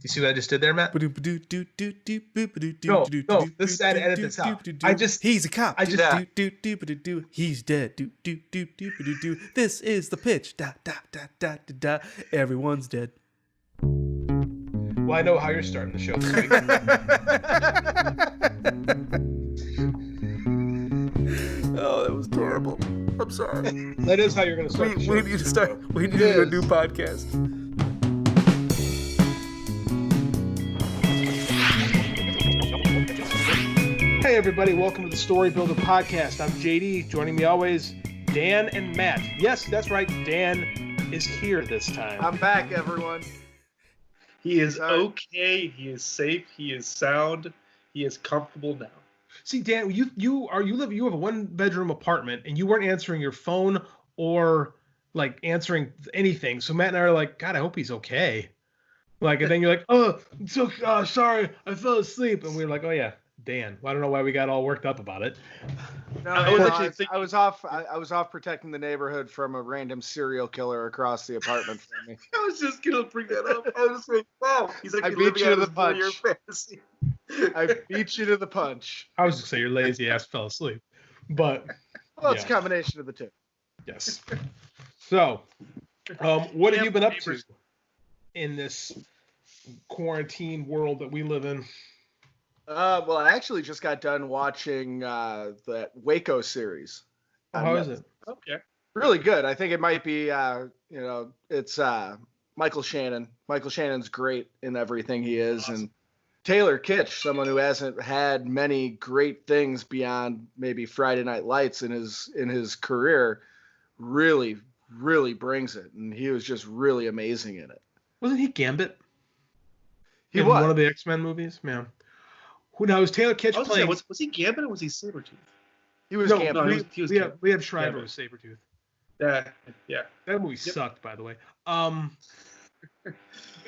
You see what I just did there, Matt? No, this is edit this out. He's a cop. I just He's dead. This is the pitch. Everyone's dead. Well, I know how you're starting the show this week. Oh, that was terrible. I'm sorry. That is how you're going to start the show. We need to start. We need to do a new podcast. Hey everybody, welcome to the StoryBuilder podcast. I'm JD. Joining me always, Dan and Matt. Yes, that's right. Dan is here this time. I'm back, everyone. He is okay. He is safe. He is sound. He is comfortable now. See, Dan, you have a 1-bedroom apartment, and you weren't answering your phone or like answering anything. So Matt and I are like, God, I hope he's okay. Like, and then you're like, oh, so sorry, I fell asleep, and we were like, oh yeah, Dan. Well, I don't know why we got all worked up about it. No, I was off protecting the neighborhood from a random serial killer across the apartment from me. I was just gonna bring that up. I was like, wow. He's like, I beat you to the punch. I beat you to the punch. I was just saying your lazy ass fell asleep, but it's a combination of the two. Yes. So, what have you been up to in this quarantine world that we live in? Well, I actually just got done watching the Waco series. How is it? Okay. Really good. I think it might be, it's Michael Shannon. Michael Shannon's great in everything he is. Awesome. And Taylor Kitsch, someone who hasn't had many great things beyond maybe Friday Night Lights in his career, really, really brings it. And he was just really amazing in it. Wasn't he Gambit? He was. One of the X-Men movies? Man. Who now is Taylor Kitsch playing? Was he Gambit or was he Sabretooth? He was Gambit. No, he was Liam Schreiber was Sabretooth. Yeah. That movie sucked, by the way.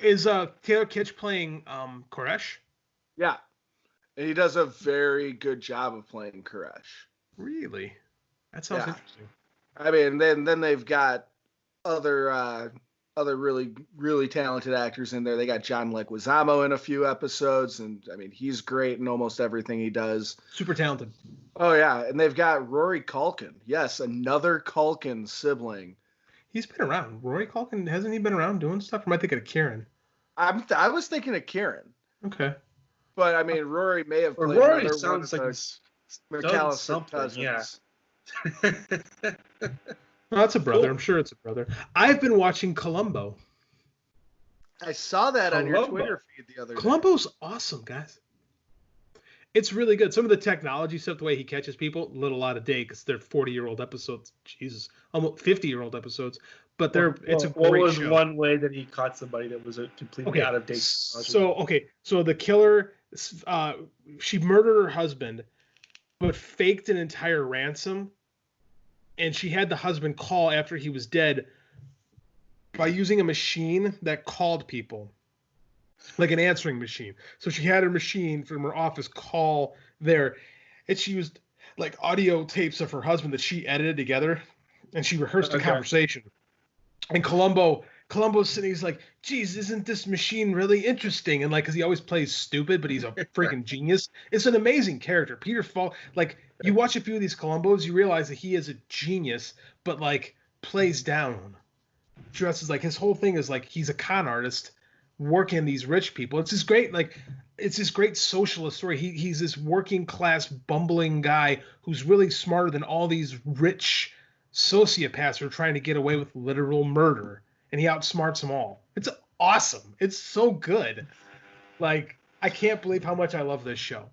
Is Taylor Kitsch playing Koresh? Yeah. And he does a very good job of playing Koresh. Really? That sounds interesting. I mean, then they've got other really, really talented actors in there. They got John Leguizamo in a few episodes, and I mean, he's great in almost everything he does. Super talented. Oh yeah, and they've got Rory Culkin. Yes, another Culkin sibling. He's been around. Rory Culkin, hasn't he been around doing stuff? Or am I thinking of Kieran? I was thinking of Kieran. Okay. But I mean, Rory may have played Rory another sounds one of like McAllister cousins. Yeah. Well, that's a brother. I'm sure it's a brother. I've been watching Columbo. I saw that on your Twitter feed the other day. Columbo's awesome, guys. It's really good. Some of the technology stuff, the way he catches people, a little out of date because they're 40-year-old episodes. Jesus, almost 50-year-old episodes. But it's a great show. What was one way that he caught somebody that was a completely out of date technology? So the killer, she murdered her husband, but faked an entire ransom. And she had the husband call after he was dead by using a machine that called people, like an answering machine. So she had her machine from her office call there, and she used like audio tapes of her husband that she edited together, and she rehearsed a conversation. And Columbo's sitting, he's like, geez, isn't this machine really interesting? And like, because he always plays stupid, but he's a freaking genius. It's an amazing character. Peter Falk, like, you watch a few of these Columbos, you realize that he is a genius, but like plays down. Dresses like his whole thing is like he's a con artist working these rich people. It's this great, like, it's this great socialist story. He's this working class bumbling guy who's really smarter than all these rich sociopaths who are trying to get away with literal murder. And he outsmarts them all. It's awesome. It's so good. Like, I can't believe how much I love this show.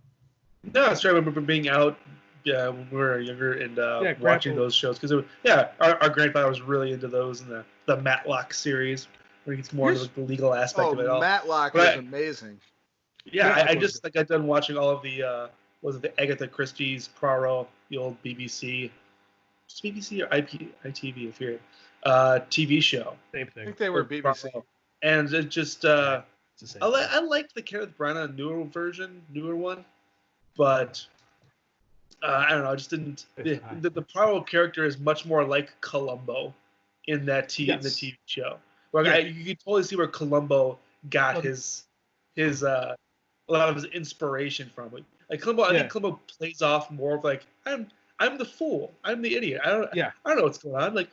No, I remember being out when we were younger and watching those shows. Because, our grandfather was really into those and the Matlock series, where he's more into the legal aspect of it all. Matlock is amazing. Yeah, I just got done watching all of the, the Agatha Christie's Poirot, the old BBC. It's BBC or ITV, if you're TV show. Same thing. I think they were BBC. And it just, I liked the Kenneth Branagh newer one, but I don't know, I just didn't. The Poirot character is much more like Columbo in that in the TV show. Where you can totally see where Columbo got his a lot of his inspiration from it. Like Columbo, I think Columbo plays off more of like I'm the fool, I'm the idiot. I don't know what's going on. Like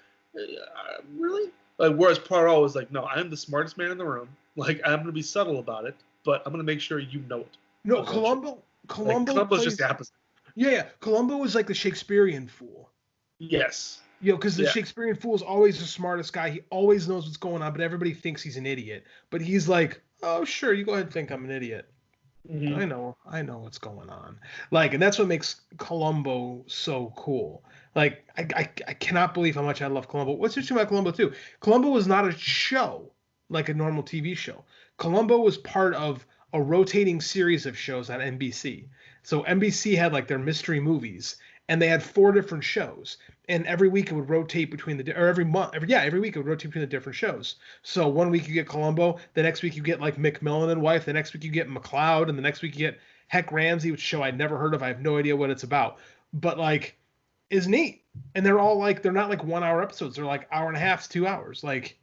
really? Like whereas Poirot was like, no, I'm the smartest man in the room. Like I'm gonna be subtle about it, but I'm gonna make sure you know it. No, Columbo's just the opposite. Yeah, Columbo is like the Shakespearean fool. Yes. Because the Shakespearean fool is always the smartest guy. He always knows what's going on, but everybody thinks he's an idiot. But he's like, oh, sure, you go ahead and think I'm an idiot. Mm-hmm. I know what's going on. Like, and that's what makes Columbo so cool. Like, I cannot believe how much I love Columbo. What's interesting about Columbo, too? Columbo was not a show like a normal TV show. Columbo was part of a rotating series of shows on NBC. So NBC had like their mystery movies, and they had 4 different shows. And every week it would rotate between every week it would rotate between the different shows. So one week you get Columbo, the next week you get like McMillan and Wife, the next week you get McCloud, and the next week you get Heck Ramsey, which show I'd never heard of. I have no idea what it's about, but like is neat. And they're all like, they're not like 1 hour episodes. They're like hour and a half to 2 hours. Like,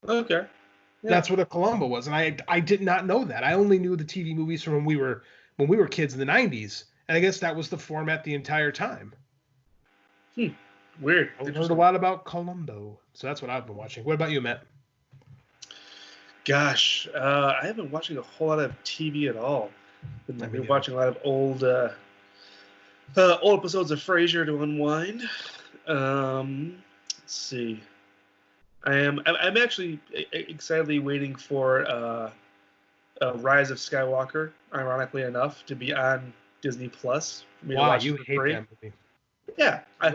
okay. Yeah. That's what a Columbo was. And I did not know that. I only knew the TV movies from when we were kids in the 90s. And I guess that was the format the entire time. Weird. I learned a lot about Columbo. So that's what I've been watching. What about you, Matt? Gosh, I haven't been watching a whole lot of TV at all. I've been watching a lot of old episodes of Frasier to unwind. Let's see. I'm actually excitedly waiting for Rise of Skywalker, ironically enough, to be on Disney Plus. Wow, you hate that movie. Yeah, I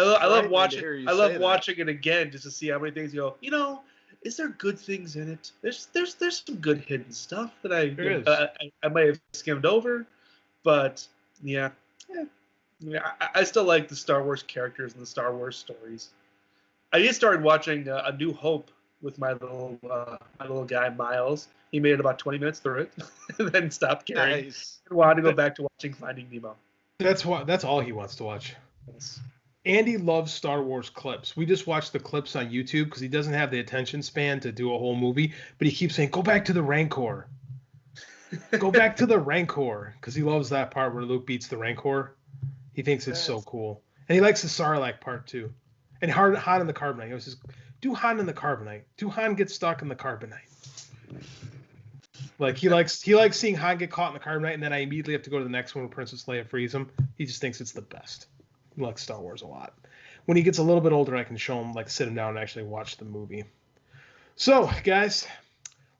love watching. I love watching it again just to see how many things you go. Is there good things in it? There's some good hidden stuff that I might have skimmed over, but yeah. I still like the Star Wars characters and the Star Wars stories. I just started watching A New Hope with my little guy Miles. He made it about 20 minutes through it, and then stopped caring. Nice. And wanted to go back to watching Finding Nemo. That's all he wants to watch. Yes. Andy loves Star Wars clips. We just watch the clips on YouTube because he doesn't have the attention span to do a whole movie. But he keeps saying, "Go back to the Rancor. Go back to the Rancor," because he loves that part where Luke beats the Rancor. He thinks it's so cool, and he likes the Sarlacc part too. And Han in the carbonite. He always says, "Do Han in the carbonite. Do Han get stuck in the carbonite?" Like he likes seeing Han get caught in the carbonite, and then I immediately have to go to the next one where Princess Leia frees him. He just thinks it's the best. He likes Star Wars a lot. When he gets a little bit older, I can show him, like, sit him down and actually watch the movie. So, guys,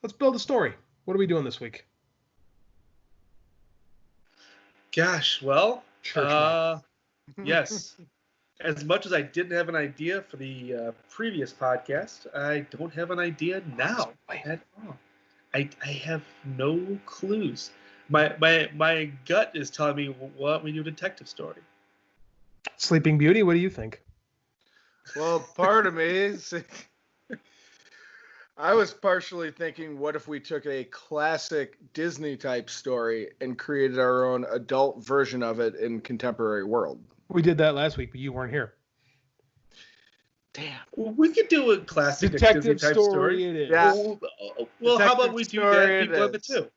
let's build a story. What are we doing this week? Gosh, well, yes. As much as I didn't have an idea for the previous podcast, I don't have an idea now at all. I have no clues. My gut is telling me, why don't we do a detective story? Sleeping Beauty, what do you think? Well, part of me is... I was partially thinking, what if we took a classic Disney-type story and created our own adult version of it in contemporary world? We did that last week, but you weren't here. Damn. We could do a classic detective Disney-type story. It is. Yeah. Well, how about we do that? People have it too.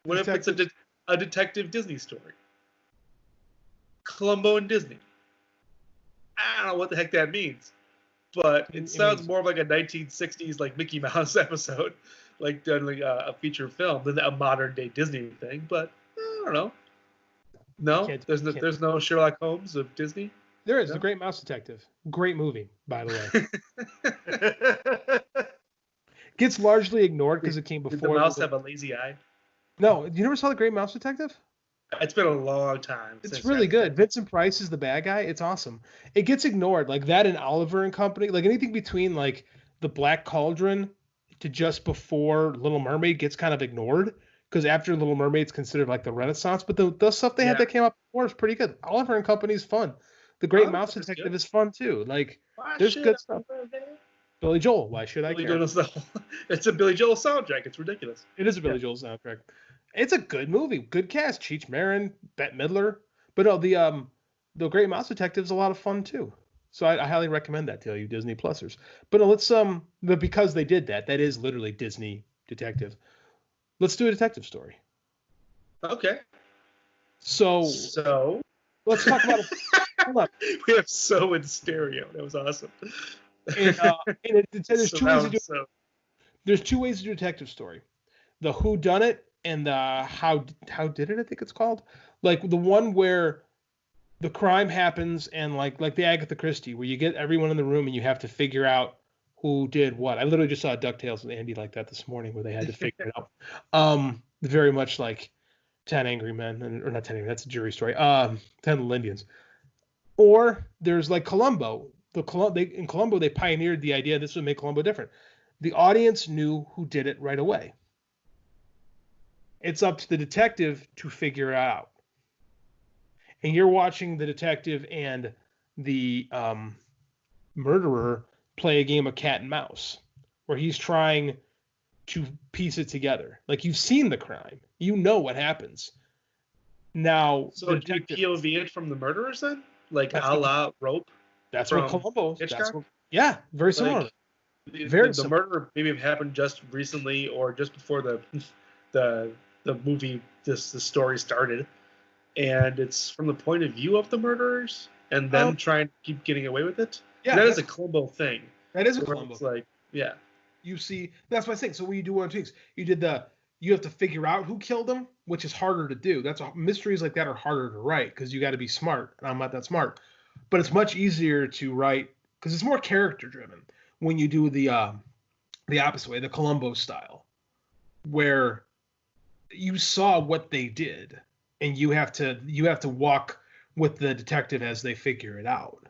What Detective. if it's a detective Disney story? Columbo and Disney. I don't know what the heck that means, but it sounds more like a 1960s like Mickey Mouse episode, like done like a feature film than a modern day Disney thing. But I don't know. No, there's no Sherlock Holmes of Disney. There is. The Great Mouse Detective. Great movie, by the way. Gets largely ignored because it came before. Did the mouse have a lazy eye? No, you never saw The Great Mouse Detective? It's been a long time. It's really good. Vincent Price is the bad guy. It's awesome. It gets ignored, like that and Oliver and Company. Like anything between like The Black Cauldron to just before Little Mermaid gets kind of ignored because after Little Mermaid's considered like the Renaissance. But the stuff they had that came up before is pretty good. Oliver and Company is fun. The Great Mouse Detective is fun too. Like there's good stuff. Billy Joel. Why should I care? It's a Billy Joel soundtrack. It's ridiculous. It is a Billy Joel soundtrack. It's a good movie. Good cast. Cheech Marin, Bette Midler. But no, the Great Mouse Detective is a lot of fun too. So I highly recommend that to you Disney Plusers. But let's but because they did that is literally Disney Detective. Let's do a detective story. Okay. So let's talk about hold on. We have so in stereo. That was awesome. And there's two ways to do. There's two ways to do a detective story: the who done it and the how did it. I think it's called. Like the one where the crime happens and like the Agatha Christie, where you get everyone in the room and you have to figure out who did what. I literally just saw DuckTales with Andy like that this morning, where they had to figure it out. Very much like 10 Angry Men, or not 10 Angry Men, that's a jury story. 10 Little Indians. Or there's like Columbo. In Columbo, they pioneered the idea this would make Columbo different. The audience knew who did it right away. It's up to the detective to figure it out. And you're watching the detective and the murderer play a game of cat and mouse, where he's trying to piece it together. Like, you've seen the crime. You know what happens. Now, so do you POV it from the murderers then? Like a la Rope? That's what Columbo. Hitchcock? Yeah, very similar. Like, the murder maybe happened just recently or just before the movie, the story started, and it's from the point of view of the murderers and them trying to keep getting away with it. Yeah, that is a Columbo thing. That is a Columbo. It's like, yeah. You see, that's what I think. So when you do one of two things, you have to figure out who killed them, which is harder to do. Mysteries like that are harder to write because you got to be smart, and I'm not that smart. But it's much easier to write because it's more character driven when you do the opposite way, the Columbo style, where you saw what they did, and you have to walk with the detective as they figure it out.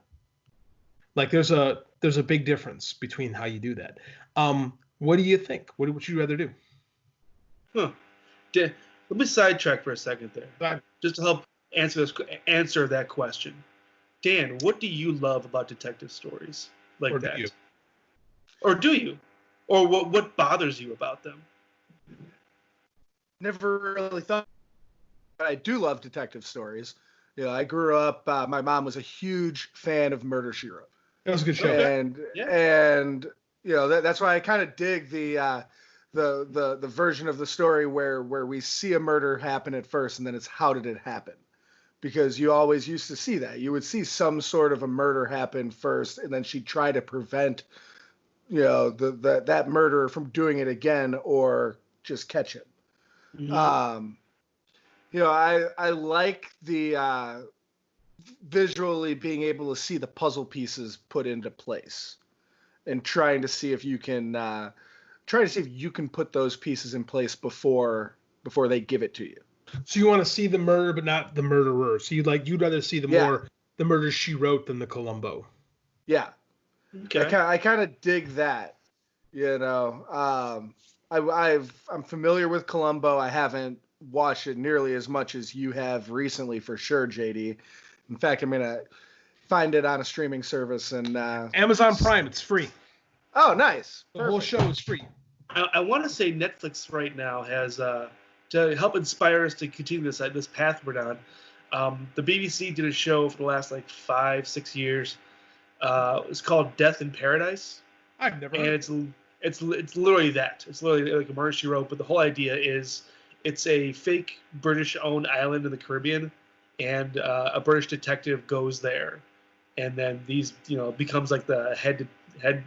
Like there's a big difference between how you do that. What do you think? What would you rather do? Let me sidetrack for a second there, just to help answer that question. Dan, what do you love about detective stories like that? Or do you? Or what bothers you about them? Never really thought. But I do love detective stories. You know, I grew up. My mom was a huge fan of Murder, She Wrote. That was a good show. And you know that's why I kind of dig the version of the story where we see a murder happen at first, and then it's how did it happen? Because you always used to see that. You would see some sort of a murder happen first, and then she'd try to prevent, you know, that murderer from doing it again or just catch him. Mm-hmm. You know, I like the visually being able to see the puzzle pieces put into place, and trying to see if you can put those pieces in place before they give it to you. So you want to see the murder, but not the murderer. So you'd rather see the Murder, She Wrote than the Columbo. Yeah. Okay. I kind of dig that. You know, I'm familiar with Columbo. I haven't watched it nearly as much as you have recently, for sure, JD. In fact, I'm gonna find it on a streaming service and Amazon Prime. It's free. Oh, nice. The whole show is free. I want to say Netflix right now has to help inspire us to continue this path we're on. The BBC did a show for the last 5-6 years. It's called Death in Paradise. I've never. And it's literally that. It's literally like a Murder, She Wrote, but the whole idea is it's a fake British-owned island in the Caribbean, and a British detective goes there, and then becomes like the head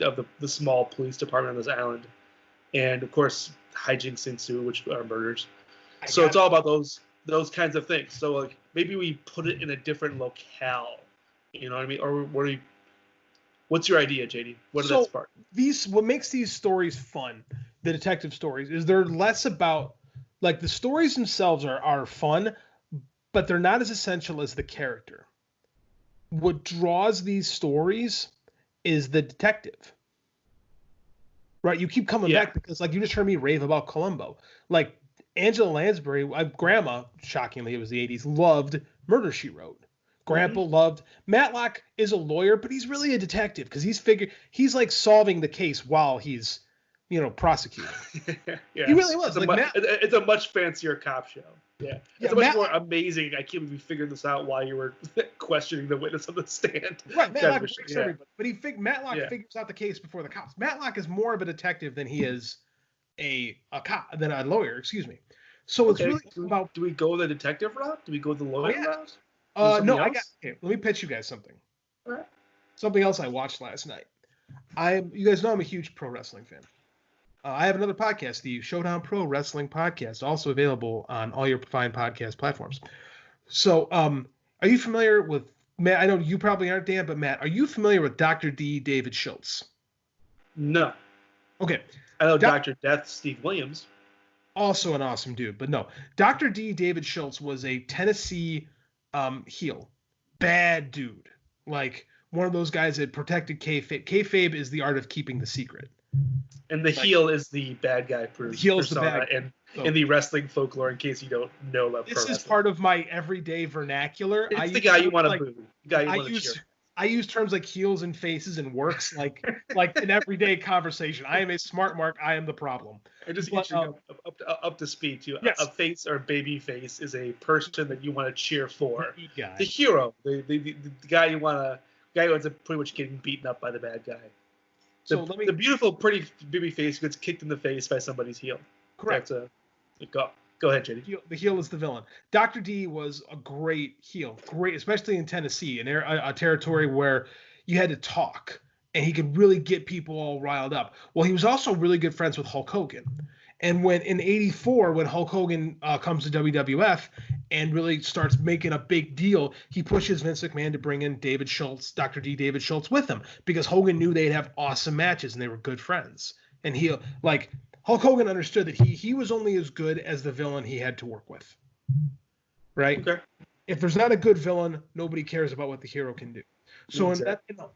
of the small police department on this island, and of course hijinks ensue, which are murders. So it's all about those kinds of things. So maybe we put it in a different locale. You know what I mean? Or what's your idea, JD? What does that spark? What makes these stories fun, the detective stories, is they're less about the stories themselves are fun, but they're not as essential as the character. What draws these stories is the detective. Right? You keep coming back because you just heard me rave about Columbo. Angela Lansbury, grandma, shockingly, it was the 80s, loved Murder, She Wrote. Grandpa loved. Matlock is a lawyer, but he's really a detective because he's solving the case while he's, prosecuting. Yeah. He really was. It's a much fancier cop show. Yeah. It's much more amazing. I can't believe you figured this out while you were questioning the witness on the stand. Right. Matlock tricks everybody. But Matlock figures out the case before the cops. Matlock is more of a detective than he is a lawyer. Excuse me. So it's really about. Do we go the detective route? Do we go the lawyer route? No, okay, let me pitch you guys something. All right. Something else I watched last night. You guys know I'm a huge pro wrestling fan. I have another podcast, the Showdown Pro Wrestling Podcast, also available on all your fine podcast platforms. So, are you familiar with Matt? I know you probably aren't, Dan, but Matt, are you familiar with Dr. D. David Schultz? No. Okay. I know Dr. Death Steve Williams. Also an awesome dude, but no. Dr. D. David Schultz was a Tennessee heel. Bad dude. Like one of those guys that protected kayfabe. Kayfabe is the art of keeping the secret. And the heel is the bad guy persona in the wrestling folklore, in case you don't know about this is part of my everyday vernacular. It's the guy you want to boo. The guy you want to cheer. I use terms like heels and faces and works like an everyday conversation. I am a smart mark. I am the problem. And just get you up to speed too. Yes. A face or baby face is a person that you want to cheer for. The hero, the guy you want to, guy who ends up pretty much getting beaten up by the bad guy. The beautiful, pretty baby face gets kicked in the face by somebody's heel. Correct. Go ahead, JD. The heel is the villain. Dr. D was a great heel, especially in Tennessee, a territory where you had to talk, and he could really get people all riled up. Well, he was also really good friends with Hulk Hogan. And when in '84, when Hulk Hogan comes to WWF and really starts making a big deal, he pushes Vince McMahon to bring in David Schultz, Dr. D. David Schultz with him, because Hogan knew they'd have awesome matches and they were good friends. And Hulk Hogan understood that he was only as good as the villain he had to work with. Right? Okay. If there's not a good villain, nobody cares about what the hero can do. So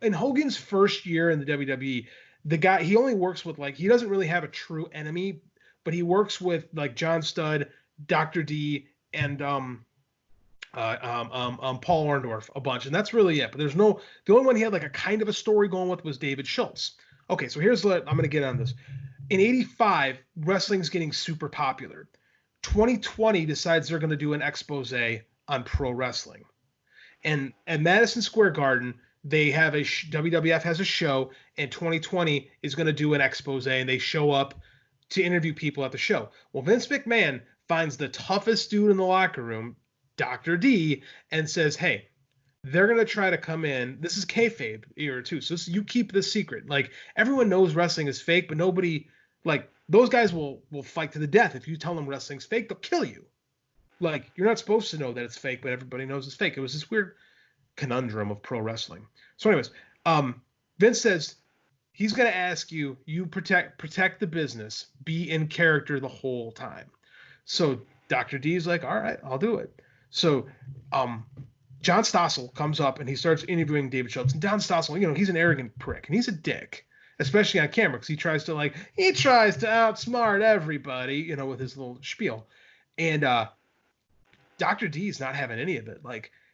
in Hogan's first year in the WWE, the guy, he only works with he doesn't really have a true enemy, but he works with John Studd, Dr. D, and Paul Orndorff a bunch, and that's really it. But the only one he had a kind of a story going with was David Schultz. Okay, so I'm going to get on this. In '85, wrestling's getting super popular. 2020 decides they're going to do an expose on pro wrestling. And at Madison Square Garden, they have WWF has a show, and 2020 is going to do an expose, and they show up to interview people at the show. Well, Vince McMahon finds the toughest dude in the locker room, Dr. D, and says, hey, they're going to try to come in. This is kayfabe era too. So you keep this secret. Everyone knows wrestling is fake, but nobody, those guys will fight to the death. If you tell them wrestling's fake, they'll kill you. You're not supposed to know that it's fake, but everybody knows it's fake. It was this weird conundrum of pro wrestling. So anyways, Vince says he's going to ask you protect the business, be in character the whole time. So Dr. D's all right, I'll do it. So, John Stossel comes up and he starts interviewing David Schultz. And John Stossel, he's an arrogant prick and he's a dick, especially on camera, because he tries to outsmart everybody, with his little spiel. And Dr. D's not having any of it.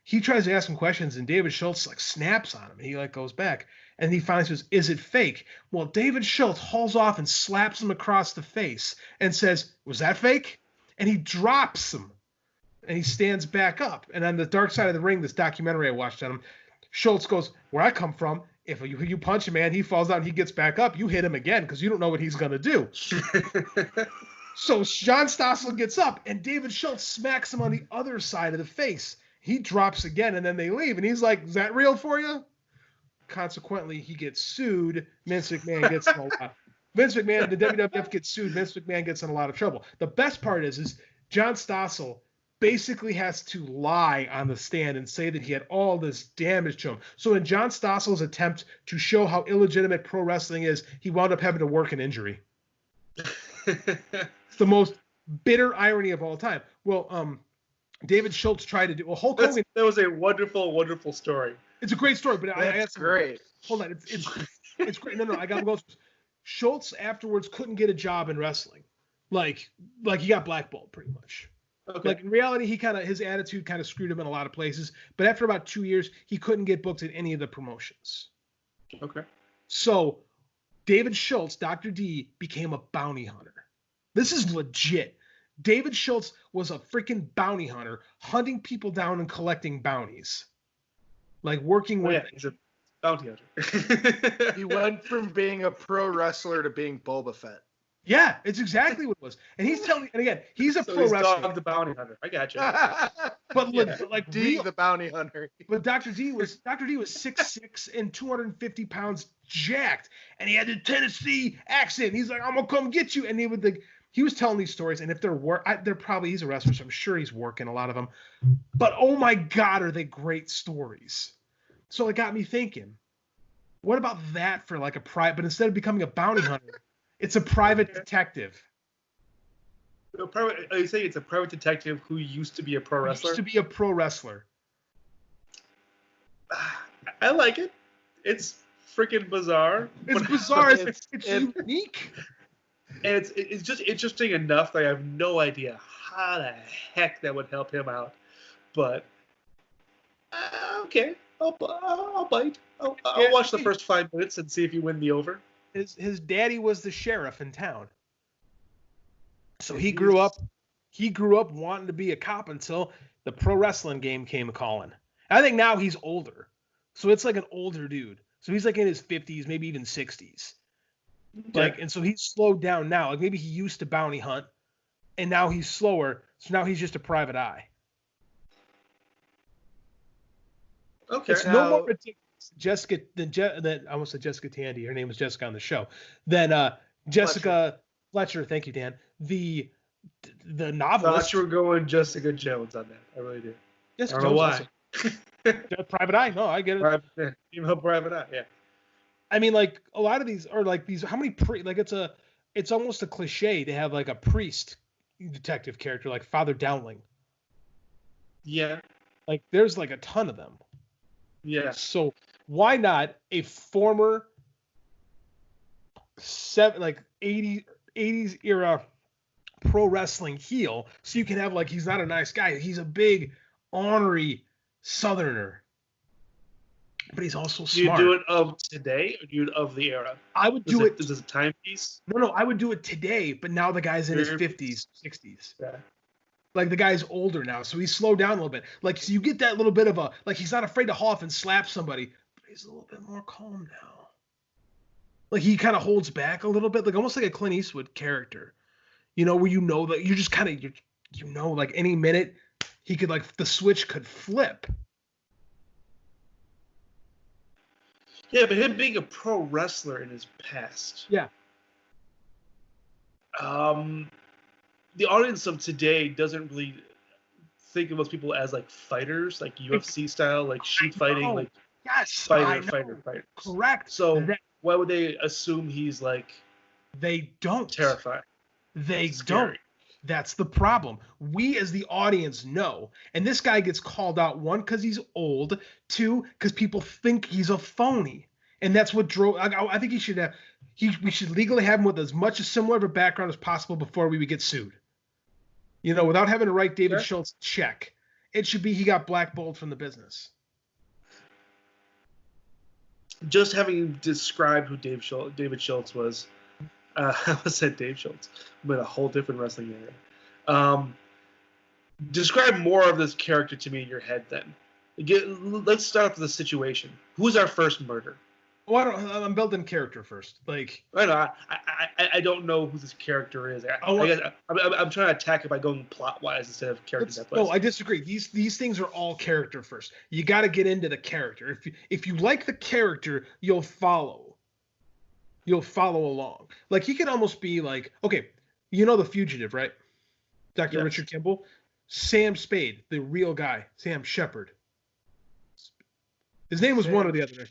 He tries to ask him questions and David Schultz snaps on him. And he goes back and he finally says, is it fake? Well, David Schultz hauls off and slaps him across the face and says, was that fake? And he drops him. And he stands back up. And on the dark side of the ring, this documentary I watched on him, Schultz goes, where I come from, if you punch a man, he falls down, he gets back up, you hit him again because you don't know what he's going to do. So John Stossel gets up, and David Schultz smacks him on the other side of the face. He drops again, and then they leave. And he's like, is that real for you? Consequently, he gets sued. Vince McMahon gets in a lot. Vince McMahon, the WWF gets sued. Vince McMahon gets in a lot of trouble. The best part is John Stossel basically has to lie on the stand and say that he had all this damage to him. So in John Stossel's attempt to show how illegitimate pro wrestling is, he wound up having to work an injury. It's the most bitter irony of all time. Well, David Schultz tried to do. Well, Hulk Hogan. That was a wonderful, wonderful story. It's a great story, but that's great. Hold on, it's great. No, I got to go. Schultz afterwards couldn't get a job in wrestling, like he got blackballed pretty much. Okay. In reality, his attitude kind of screwed him in a lot of places. But after about 2 years, he couldn't get booked in any of the promotions. Okay. So David Schultz, Dr. D, became a bounty hunter. This is legit. David Schultz was a freaking bounty hunter, hunting people down and collecting bounties. Working with. Yeah, he's a bounty hunter. He went from being a pro wrestler to being Boba Fett. Yeah, it's exactly what it was. And he's telling me, and again, he's a So pro he's wrestler. Dog the Bounty Hunter. I got you. But Yeah. like D the bounty hunter. But Dr. D was 6'6" and 250 pounds, jacked, and he had the Tennessee accent. He's like, "I'm gonna come get you," and he was telling these stories. And if he's a wrestler, so I'm sure he's working a lot of them. But oh my God, are they great stories? So it got me thinking, what about that for like a private? But instead of becoming a bounty hunter, it's a private detective. Are you saying it's a private detective who used to be a pro wrestler? Used to be a pro wrestler. I like it. It's freaking bizarre. It's bizarre. It's unique. And it's just interesting enough that I have no idea how the heck that would help him out. But okay, I'll bite. I'll watch the first 5 minutes and see if you win me over. His daddy was the sheriff in town, so he grew up wanting to be a cop until the pro wrestling game came calling. I think now he's older, so it's like an older dude. So he's like in his 50s, maybe even 60s. Like, and so he's slowed down now. Like maybe he used to bounty hunt, and now he's slower. So now he's just a private eye. Okay. It's no more ridiculous, Jessica. I almost said Jessica Tandy. Her name was Jessica on the show. Then Jessica Fletcher. Thank you, Dan. The novelist. I thought you were going Jessica Jones on that. I really did. Jessica I don't know Jones why. Private eye. No, I get it. Female private eye. Yeah. I mean, like a lot of these are like these. How many it's almost a cliche to have like a priest detective character like Father Dowling. Yeah. Like there's like a ton of them. Yeah. So why not a former 80s era pro wrestling heel? So you can have like, he's not a nice guy. He's a big, ornery Southerner. But he's also smart. Do you do it of today or do you do it of the era? I would do it. Is this a timepiece? No, I would do it today, but now the guy's in his 50s, 60s. Yeah. Like the guy's older now, so he's slowed down a little bit. Like, so you get that little bit of a, like he's not afraid to haul off and slap somebody, but he's a little bit more calm now. Like he kind of holds back a little bit, like almost like a Clint Eastwood character. You know, where you know that you just kind of, you know, like any minute he could, like the switch could flip. Yeah, but him being a pro wrestler in his past. Yeah. The audience of today doesn't really think of those people as like fighters, like UFC style, like shoot fighting, like fighter. Correct. So why would they assume he's like? They don't. Terrifying. They don't. That's the problem. We as the audience know. And this guy gets called out, one, because he's old, two, because people think he's a phony. And that's what drove. I think we should legally have him with as much as similar of a background as possible before we would get sued. You know, without having to write David Schultz check. It should be he got blackballed from the business. Just having described who David Schultz was, I almost said Dave Schultz, but a whole different wrestling area. Describe more of this character to me in your head then. Let's start with the situation. Who's our first murder? Well, I'm building character first. Like I don't know who this character is. I'm trying to attack it by going plot wise instead of character. No, I disagree. These things are all character first. You got to get into the character. If you like the character, you'll follow. You'll follow along. Like he could almost be like, okay, you know The Fugitive, right? Dr. Richard Kimball, Sam Spade, the real guy, Sam Shepard. His name was one or the other.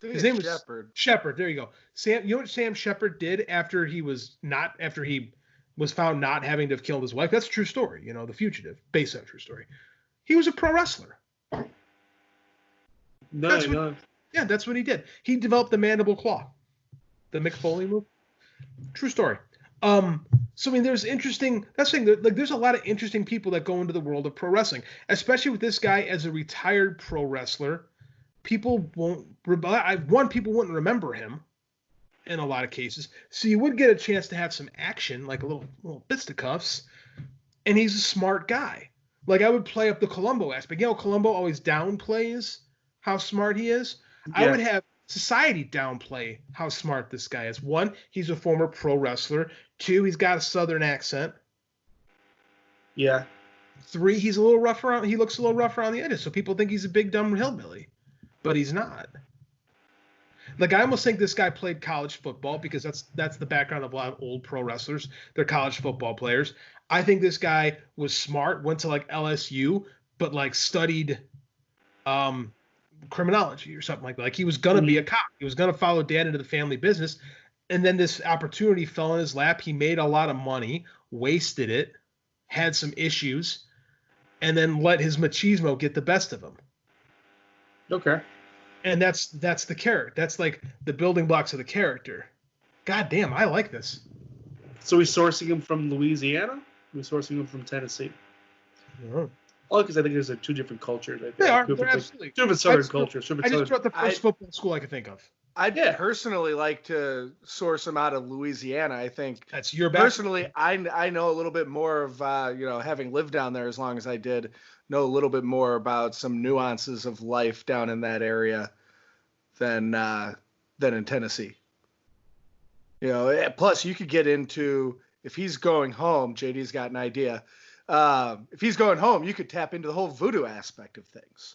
His name was Shepard. There you go. Sam. You know what Sam Shepard did after he was found not having to have killed his wife? That's a true story. You know, The Fugitive, based on a true story. He was a pro wrestler. That's what he did. He developed the mandible claw, the Mick Foley move. True story. So I mean, there's interesting. That's the thing. Like, there's a lot of interesting people that go into the world of pro wrestling, especially with this guy as a retired pro wrestler. People wouldn't remember him in a lot of cases. So you would get a chance to have some action, like a little fisticuffs. And he's a smart guy. Like, I would play up the Columbo aspect. You know, Columbo always downplays how smart he is. Yeah. society downplay how smart this guy is. One, he's a former pro wrestler. Two, he's got a Southern accent. Yeah. Three, he's a little rough around. He looks a little rough around the edges, so people think he's a big dumb hillbilly, but he's not. Like, I almost think this guy played college football, because that's the background of a lot of old pro wrestlers. They're college football players. I think this guy was smart, went to like LSU, but like studied criminology or something like that. Like, he was gonna be a cop. He was gonna follow dad into the family business, and then this opportunity fell in his lap. He made a lot of money, wasted it, had some issues, and then let his machismo get the best of him. Okay. And that's the character. That's like the building blocks of the character. God damn, I like this. So we're sourcing him from Louisiana? We're sourcing him from Tennessee? Yeah. Oh, because I think there's two different cultures. They are. They're absolutely. Different Southern cultures. I just brought the first football school I could think of. I'd personally like to source him out of Louisiana. I think that's your background. Personally, I know a little bit more of having lived down there as long as I did, know a little bit more about some nuances of life down in that area than in Tennessee. Plus you could get into, if he's going home, JD's got an idea. If he's going home, you could tap into the whole voodoo aspect of things.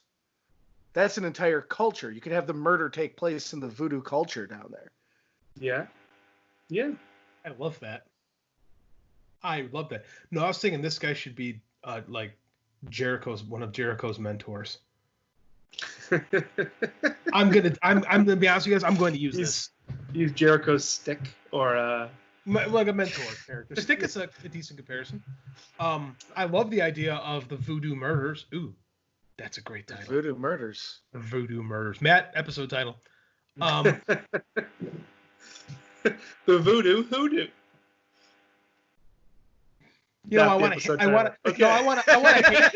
That's an entire culture. You could have the murder take place in the voodoo culture down there. Yeah. Yeah. I love that. No, I was thinking this guy should be like one of Jericho's mentors. I'm gonna be honest with you guys. I'm going to use this. Use Jericho's stick or like a mentor character. Stick is a decent comparison. I love the idea of the Voodoo Murders. Ooh, that's a great title. Voodoo Murders. The Voodoo Murders. Matt, episode title. The Voodoo Hoodoo. I want to hate.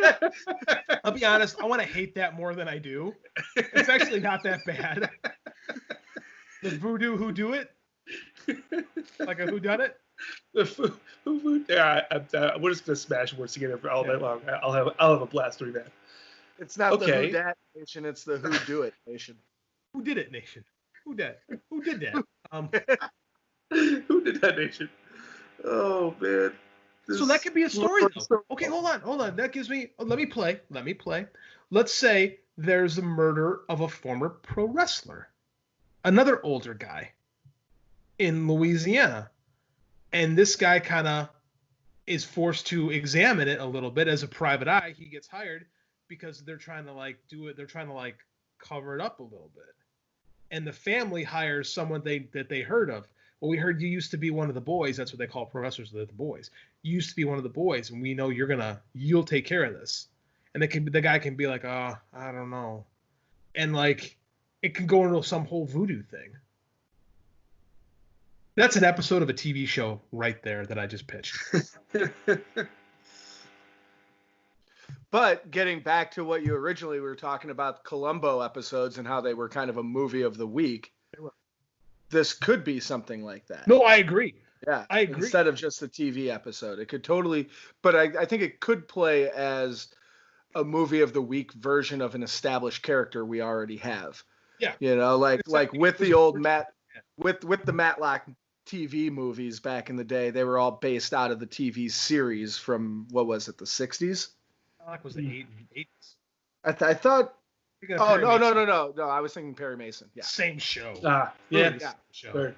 I'll be honest. I want to hate that more than I do. It's actually not that bad. The Voodoo Who Do It, like a Who Done It. We're just gonna smash words together for all night long. I'll have a blast doing that. It's not the Who Dat Nation. It's the Who Do It Nation. Who did it, Nation? Who did that? Who did that, Nation? Oh man. So that could be a story, though. Okay, hold on. That gives me. Let me play. Let's say there's a murder of a former pro wrestler, another older guy, in Louisiana, and this guy kind of is forced to examine it a little bit as a private eye. He gets hired because they're trying to do it. They're trying to cover it up a little bit, and the family hires someone that they heard of. Well, we heard you used to be one of the boys. That's what they call pro wrestlers, the boys. You used to be one of the boys, and we know you'll take care of this. And the guy can be like, oh, I don't know. And it can go into some whole voodoo thing. That's an episode of a TV show right there that I just pitched. But getting back to what you originally were talking about, Columbo episodes and how they were kind of a movie of the week. This could be something like that. No, I agree. Yeah, I agree. Instead of just the TV episode, it could totally. But I think it could play as a movie of the week version of an established character we already have. Yeah. Like with the old Matt, with the Matlock TV movies back in the day, they were all based out of the TV series from, what was it, the 60s? Matlock was the 80s. I thought. Oh, no. I was thinking Perry Mason. Yeah. Same show. Yeah. Show.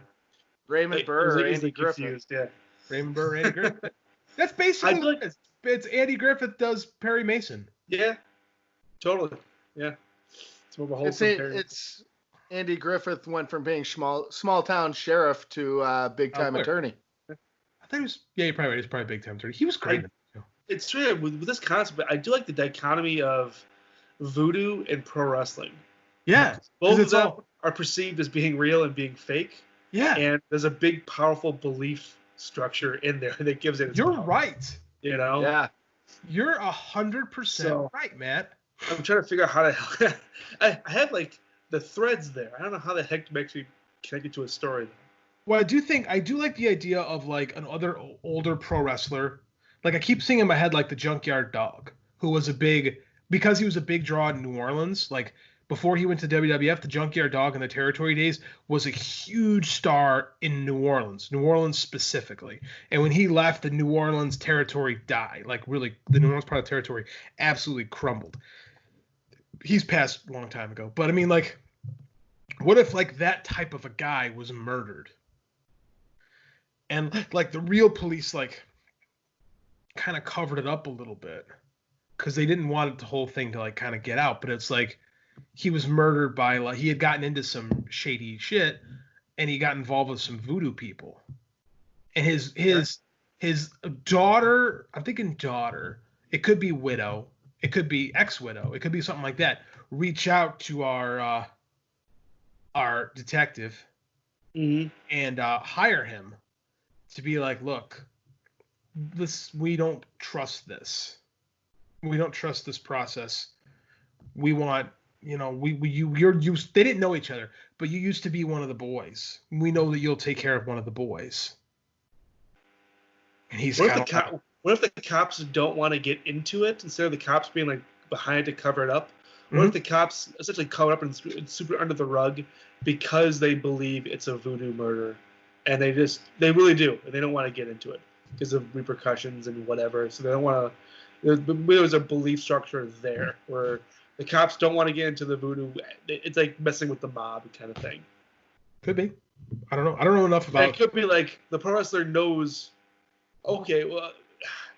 Raymond Burr or Andy Griffith. Yeah. Raymond Burr, Andy Griffith. That's basically what it is. It's Andy Griffith does Perry Mason. Yeah. Totally. Yeah. It's more of a wholesome Perry. It's Andy Griffith went from being small town sheriff to big time attorney. I thought he was. Yeah, you're probably right. He's probably big time attorney. He was great. It's true with this concept. I do like the dichotomy of voodoo and pro wrestling. Yeah, both of them are perceived as being real and being fake. Yeah, and there's a big, powerful belief structure in there that gives it. You're power. right. Yeah, you're 100% right, Matt. I'm trying to figure out how to. I have the threads there. I don't know how the heck to actually connect it to a story. Well, I do like the idea of another older pro wrestler. I keep seeing in my head the Junkyard Dog, who was because he was a big draw in New Orleans. before he went to WWF, the Junkyard Dog in the Territory days was a huge star in New Orleans specifically. And when he left, the New Orleans territory died. Like really, the New Orleans part of the territory absolutely crumbled. He's passed a long time ago. But I mean, like, what if like that type of a guy was murdered? And like the real police like kind of covered it up a little bit because they didn't want the whole thing to like kind of get out. But it's like, he was murdered by like he had gotten into some shady shit and he got involved with some voodoo people. And his daughter, I'm thinking daughter, it could be widow, it could be ex-widow, it could be something like that. Reach out to our detective and hire him to be like, look, we don't trust this. We don't trust this process. We want, you know, you're used. They didn't know each other, but you used to be one of the boys. We know that you'll take care of one of the boys. And he's what if the cops don't want to get into it instead of the cops being like behind to cover it up? What if the cops essentially cover up and super under the rug because they believe it's a voodoo murder, and they really do, and they don't want to get into it because of repercussions and whatever. So they don't want to. There's a belief structure there where the cops don't want to get into the voodoo. It's like messing with the mob kind of thing. Could be. I don't know. I don't know enough about it. It could be like the pro wrestler knows, okay, well,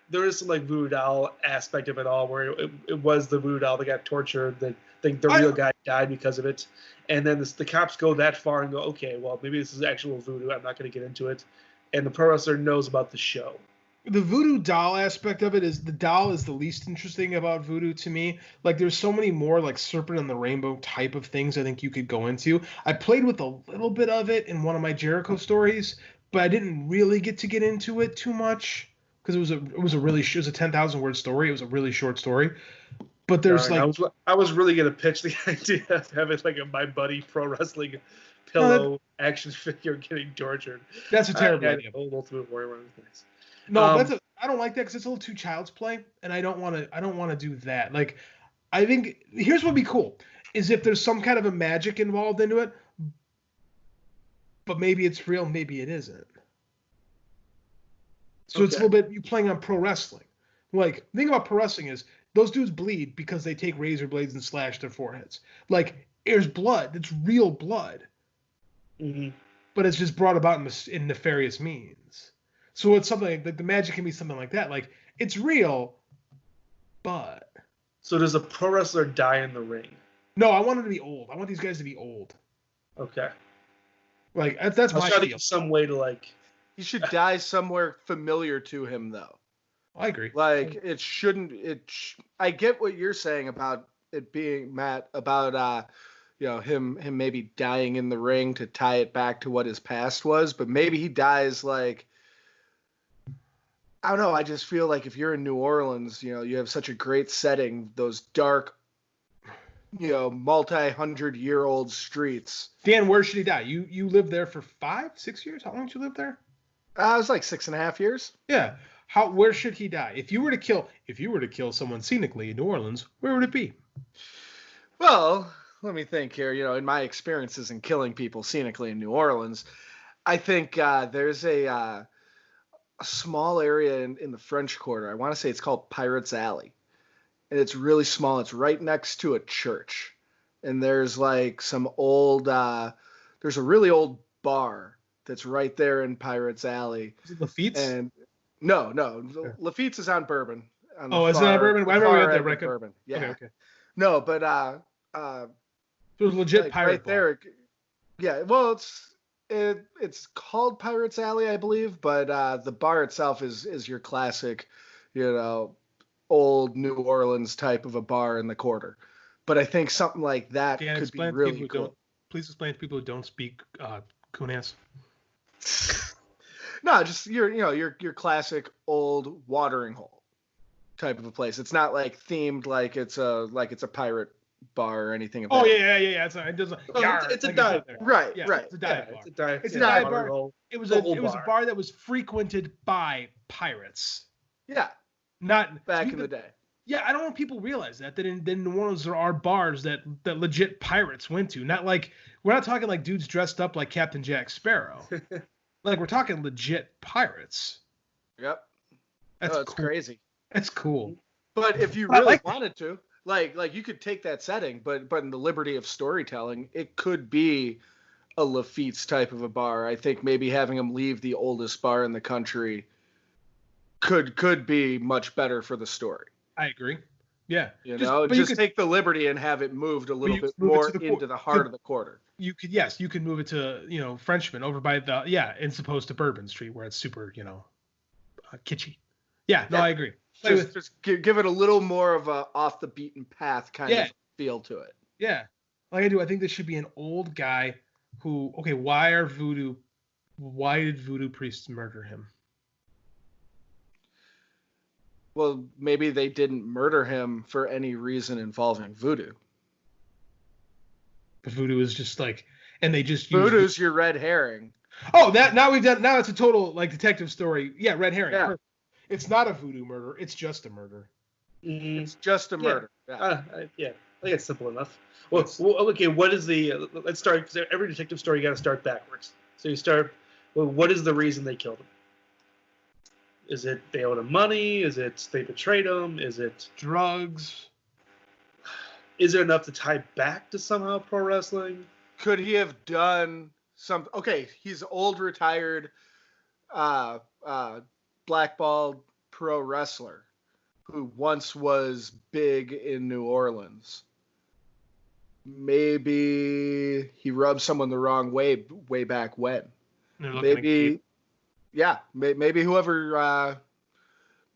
there is some like voodoo doll aspect of it all where it was the voodoo doll that got tortured. That the real guy died because of it. And then the cops go that far and go, okay, well, maybe this is actual voodoo. I'm not going to get into it. And the pro wrestler knows about the show. The voodoo doll aspect of it is the doll is the least interesting about voodoo to me. Like there's so many more like Serpent and the Rainbow type of things I think you could go into. I played with a little bit of it in one of my Jericho stories, but I didn't really get into it too much because it was a 10,000 word story. It was a really short story. But there's I was really gonna pitch the idea of having like a My Buddy Pro Wrestling pillow action figure getting tortured. That's a terrible idea. Ultimate Warrior one of things. No, I don't like that because it's a little too child's play, and I don't want to do that. Like, I think here's what would be cool is if there's some kind of a magic involved into it, but maybe it's real, maybe it isn't. So it's a little bit you playing on pro wrestling. Like, the thing about pro wrestling is those dudes bleed because they take razor blades and slash their foreheads. Like, there's blood. It's real blood. Mm-hmm. But it's just brought about in nefarious means. So it's something like the magic can be something like that. Like, it's real, but. So does a pro wrestler die in the ring? No, I want him to be old. I want these guys to be old. Okay. Like, that's my feel. Some way to like. He should die somewhere familiar to him, though. I agree. Like, it shouldn't. I get what you're saying about it being Matt about him maybe dying in the ring to tie it back to what his past was, but maybe he dies like. I don't know. I just feel like if you're in New Orleans, you have such a great setting, those dark, multi-100-year-old streets. Dan, where should he die? You lived there for 5-6 years? How long did you live there? It was like 6.5 years. Yeah. Where should he die? If you were to kill someone scenically in New Orleans, where would it be? Well, let me think here. In my experiences in killing people scenically in New Orleans, I think there's a small area in the French Quarter. I want to say it's called Pirates Alley. And it's really small. It's right next to a church. And there's like some old, there's a really old bar that's right there in Pirates Alley. Is it Lafitte's? And no. Lafitte's is on Bourbon. Is it on Bourbon? I remember that record. Bourbon. Yeah. Okay. No, but it was legit like pirate right bar. There. Yeah. Well, it's called Pirates Alley, I believe, but the bar itself is your classic, old New Orleans type of a bar in the Quarter. But I think something like that could be really cool. Please explain to people who don't speak Kunas. No, just your classic old watering hole type of a place. It's not like themed like it's a pirate bar or anything of that. Oh yeah. It's a dive bar. Right. It's a dive bar. It's a dive bar. It was a bar that was frequented by pirates. Yeah. Not back in the day. Yeah, I don't know if people realize that in New Orleans there are bars that legit pirates went to. Not like we're not talking like dudes dressed up like Captain Jack Sparrow. Like we're talking legit pirates. Yep. That's It's cool. crazy. That's cool. But if you really wanted to, like you could take that setting, but in the liberty of storytelling, it could be a Lafitte's type of a bar. I think maybe having him leave the oldest bar in the country could be much better for the story. I agree. Yeah. Just take the liberty and have it moved a little bit more into the heart of the quarter. You could move it to, Frenchman over by as opposed to Bourbon Street where it's super, kitschy. Yeah, no, I agree. Just give it a little more of a off the beaten path kind of feel to it. Yeah. Like I do. I think this should be an old guy who, why did voodoo priests murder him? Well, maybe they didn't murder him for any reason involving voodoo. But voodoo is just like, and they just voodoo's your red herring. Oh, now it's a total like detective story. Yeah, red herring. Yeah. It's not a voodoo murder. It's just a murder. Mm-hmm. It's just a murder. Yeah. I think it's simple enough. Well, okay. What is the? Let's start. Because every detective story, you got to start backwards. So you start. Well, what is the reason they killed him? Is it they owed him money? Is it they betrayed him? Is it drugs? Is it enough to tie back to somehow pro wrestling? Could he have done some? Okay, he's old, retired, blackballed pro wrestler who once was big in New Orleans. Maybe he rubbed someone the wrong way back when. Maybe whoever.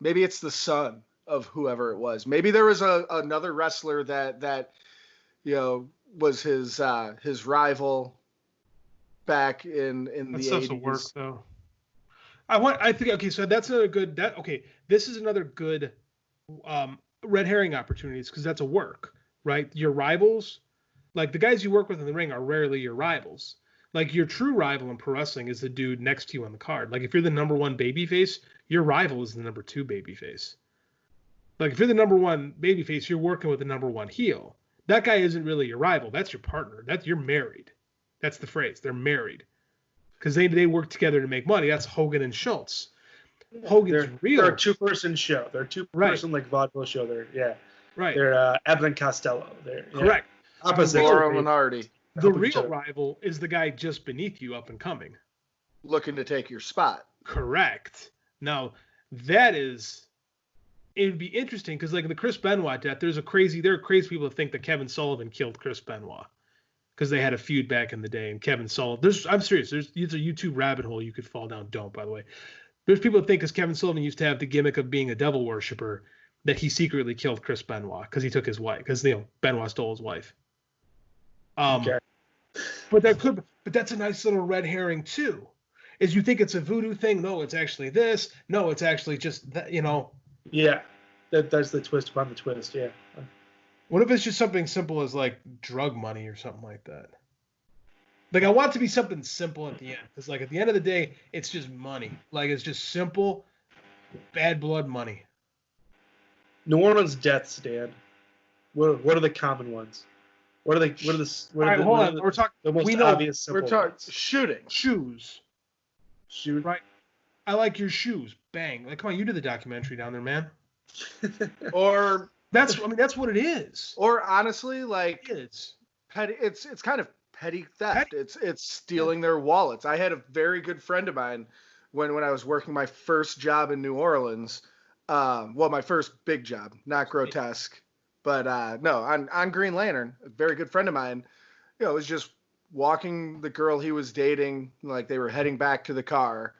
Maybe it's the son of whoever it was. Maybe there was another wrestler that was his rival back in the 80s. That stuff's a work though. So that's another good this is another good red herring opportunities because that's a work, right? Your rivals, like the guys you work with in the ring are rarely your rivals. Like your true rival in pro wrestling is the dude next to you on the card. Like if you're the number one babyface, your rival is the number two babyface. Like if you're the number one babyface, you're working with the number one heel. That guy isn't really your rival. That's your partner. You're married. That's the phrase. They're married. Because they work together to make money. That's Hogan and Schultz. Hogan's real. They're a two-person show. They're a two-person like vaudeville show. Right. They're Abbott and Costello. They're correct. Opposite. Minardi. The real rival is the guy just beneath you, up and coming, looking to take your spot. Correct. Now it'd be interesting because like the Chris Benoit death, there are crazy people that think that Kevin Sullivan killed Chris Benoit because they had a feud back in the day. And Kevin Sullivan, I'm serious. It's a YouTube rabbit hole you could fall down. Don't, by the way. There's people that think because Kevin Sullivan used to have the gimmick of being a devil worshiper that he secretly killed Chris Benoit because he took his wife because Benoit stole his wife. Okay. But that's a nice little red herring too. Is you think it's a voodoo thing? No, it's actually this. No, it's actually just that. Yeah, that's the twist upon the twist. Yeah. What if it's just something simple as like drug money or something like that? Like I want it to be something simple at the end because like at the end of the day, it's just money. Like it's just simple, bad blood money. New Orleans deaths, Dan. What are the common ones? What are the We're talking the most obvious simple ones? Shooting. Shoes. Shoot. Right. I like your shoes. Bang. Like, come on, you did the documentary down there, man. Or that's what it is. Or honestly, like it's petty. It's kind of petty theft. It's stealing their wallets. I had a very good friend of mine when I was working my first job in New Orleans. My first big job, not grotesque. But on Green Lantern, a very good friend of mine, was just walking the girl he was dating, like they were heading back to the car,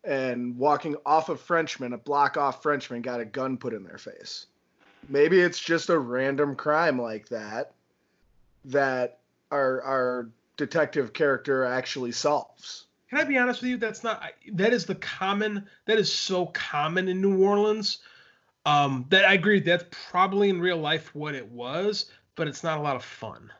and walking off of Frenchman, a block off Frenchman, got a gun put in their face. Maybe it's just a random crime like that our detective character actually solves. Can I be honest with you? That is so common in New Orleans. That I agree. That's probably in real life what it was, but it's not a lot of fun.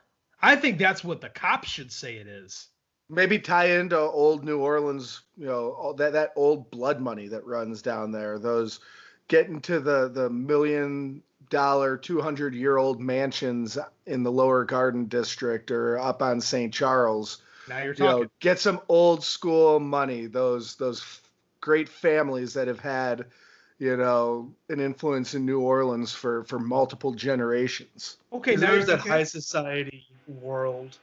I think that's what the cops should say it is. Maybe tie into old New Orleans, that old blood money that runs down there. Those getting to the $1 million 200-year-old mansions in the Lower Garden District or up on St. Charles. Now you're talking. Get some old school money. Those great families that have had, an influence in New Orleans for multiple generations. Okay, now there's that okay. high society world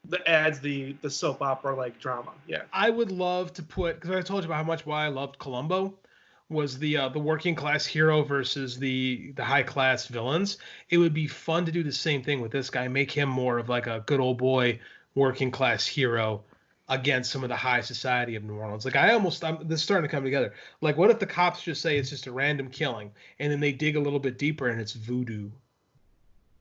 that adds the soap opera like drama. Yeah, I would love to put, because I told you about why I loved Columbo was the working class hero versus the high class villains. It would be fun to do the same thing with this guy, make him more of like a good old boy working class hero against some of the high society of New Orleans. Like this is starting to come together. Like, what if the cops just say it's just a random killing, and then they dig a little bit deeper and it's voodoo,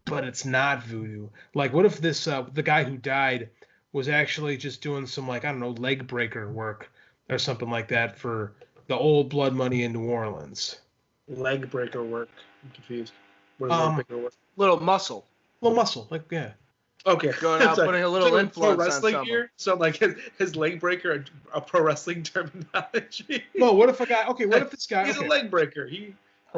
but it's not voodoo. Like, what if this the guy who died was actually just doing some, like, I don't know, leg breaker work or something like that for the old blood money in New Orleans. Leg breaker work. I'm confused. What is leg breaker work? Little muscle, like, yeah. Okay. Going out putting a little influence pro wrestling on someone. here. So like his leg breaker a pro wrestling terminology. No, what if a guy? Okay, what if this guy? He's a leg breaker. He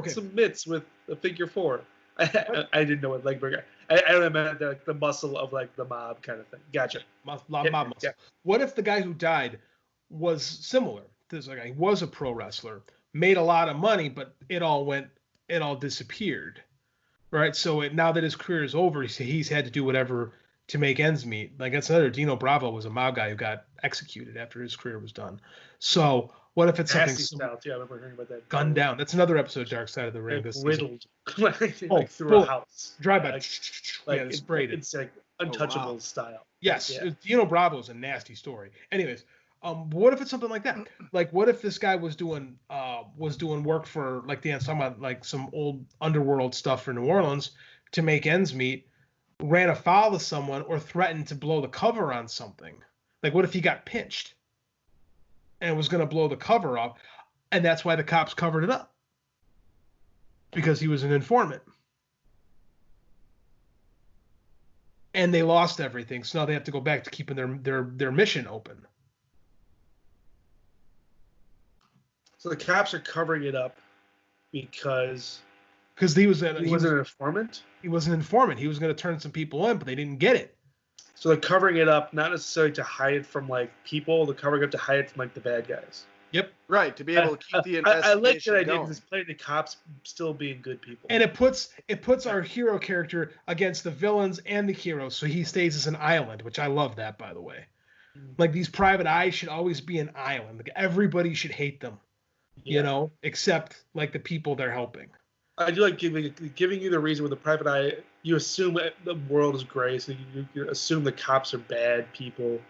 submits with a figure four. I didn't know what leg breaker. I don't know like the muscle of like the mob kind of thing. Gotcha. Mob muscle. Yeah. What if the guy who died was similar to this guy? He was a pro wrestler, made a lot of money, but it all disappeared. Right, so now that his career is over, he's had to do whatever to make ends meet. Like, that's another. Dino Bravo was a mob guy who got executed after his career was done. So what if it's something style, yeah, I remember hearing about that. Gunned down. That's another episode of Dark Side of the Ring. Like riddled, like through a house. Drive by. Like yeah, sprayed. It's like Untouchable style. Yes, yeah. Dino Bravo is a nasty story. Anyways, what if it's something like that? Like, what if this guy was doing work for, like, Dan's talking about, like, some old underworld stuff for New Orleans to make ends meet, ran afoul of someone or threatened to blow the cover on something? Like, what if he got pinched and was going to blow the cover off, and that's why the cops covered it up? Because he was an informant. And they lost everything, so now they have to go back to keeping their mission open. So the cops are covering it up because he was an informant. He was an informant. He was going to turn some people in, but they didn't get it. So they're covering it up not necessarily to hide it from like people. They're covering it up to hide it from like the bad guys. Yep. Right, to be able to keep the investigation I like that idea going. because it's playing the cops still being good people. And it puts our hero character against the villains and the heroes, so he stays as an island, which I love that, by the way. Like, these private eyes should always be an island. Like, everybody should hate them. Yeah. Except like the people they're helping. I do like giving you the reason with the private eye. You assume the world is gray, so you assume the cops are bad people.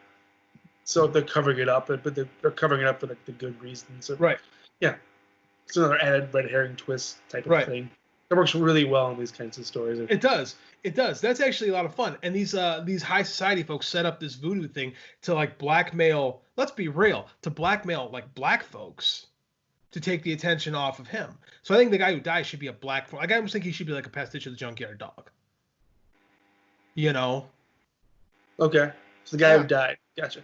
So they're covering it up, but they're covering it up for the good reasons. So, right. Yeah. It's another added red herring twist type of thing. It works really well in these kinds of stories. It does. That's actually a lot of fun. And these high society folks set up this voodoo thing to, like, blackmail. Let's be real. To blackmail, like, black folks to take the attention off of him. So I think the guy who dies should be a black. Like, I almost think he should be like a pastiche of the Junkyard Dog. Okay. So the guy who died. Gotcha.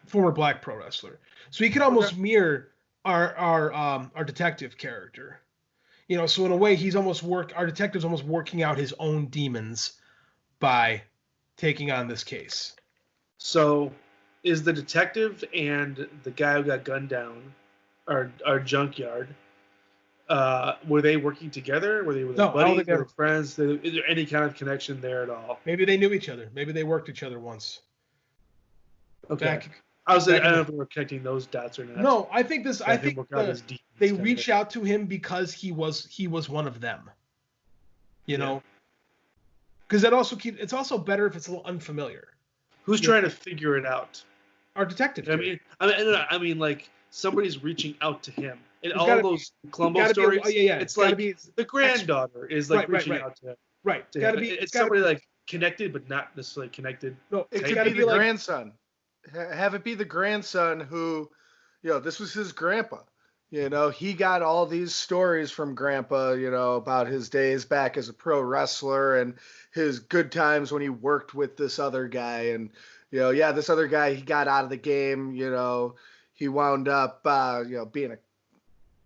Former black pro wrestler. So he could almost mirror our detective character. So in a way, our detective's almost working out his own demons by taking on this case. So is the detective and the guy who got gunned down our junkyard, were they working together? Were they buddies? Were they friends? Is there any kind of connection there at all? Maybe they knew each other. Maybe they worked each other once. Okay. I don't know if we were connecting those dots or not. No, I think they reached out to him because he was one of them. Because it's also better if it's a little unfamiliar. Who's trying to figure it out? Our detective. I mean, like, somebody's reaching out to him. In all those Columbo stories, it's like the granddaughter is like reaching out to him. Right. It's somebody like connected, but not necessarily connected. No, it could be the grandson. Have it be the grandson who, this was his grandpa. He got all these stories from grandpa, about his days back as a pro wrestler and his good times when he worked with this other guy. And, this other guy, he got out of the game, he wound up, being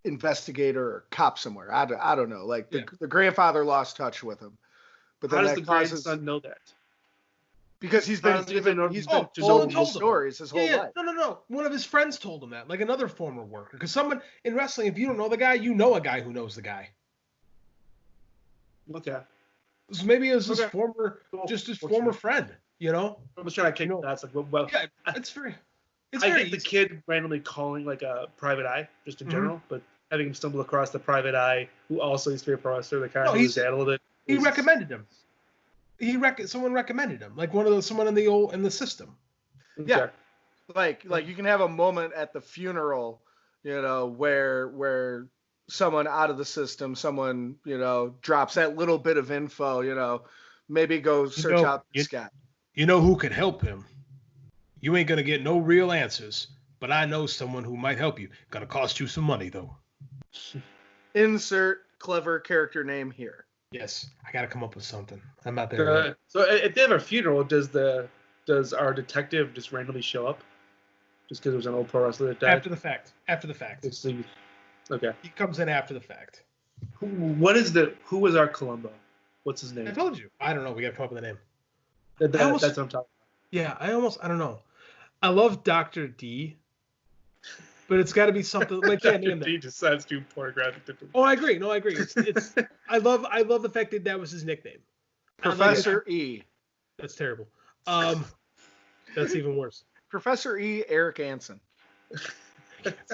investigator or cop somewhere. I don't know. Like the grandfather lost touch with him. But then how does that the causes, grandson know that? because he's been told someone told these him. stories his whole life. No. One of his friends told him that, like another former worker. Because someone in wrestling, if you don't know the guy, you know a guy who knows the guy. Okay. So maybe it was his Okay. former friend. You know. I'm just trying to kick that's like well. Yeah, it's very. I get the kid randomly calling like a private eye, just in general, but having him stumble across the private eye, who also used to be a pro wrestler, that kind of knew his dad a little bit. He recommended him. Someone recommended him, like someone in the system. Yeah, like you can have a moment at the funeral, where someone out of the system, someone drops that little bit of info, maybe go search out this guy. You know who could help him? You ain't gonna get no real answers, but I know someone who might help you. Gonna cost you some money though. Insert clever character name here. Yes, I gotta come up with something. I'm not there yet. So if they have a funeral, does our detective just randomly show up? Just because it was an old pro wrestler that died? After the fact. Okay. He comes in after the fact. Who was our Columbo? What's his name? I told you. I don't know. We gotta come up with a name. That's what I'm talking about. Yeah, I don't know. I love Dr. D, but it's got to be something. I can't name that. D just sounds too pornographic. Oh, I agree. No, I agree. It's I love the fact that was his nickname. Professor E. That's terrible. That's even worse. Professor E. Eric Anson. It's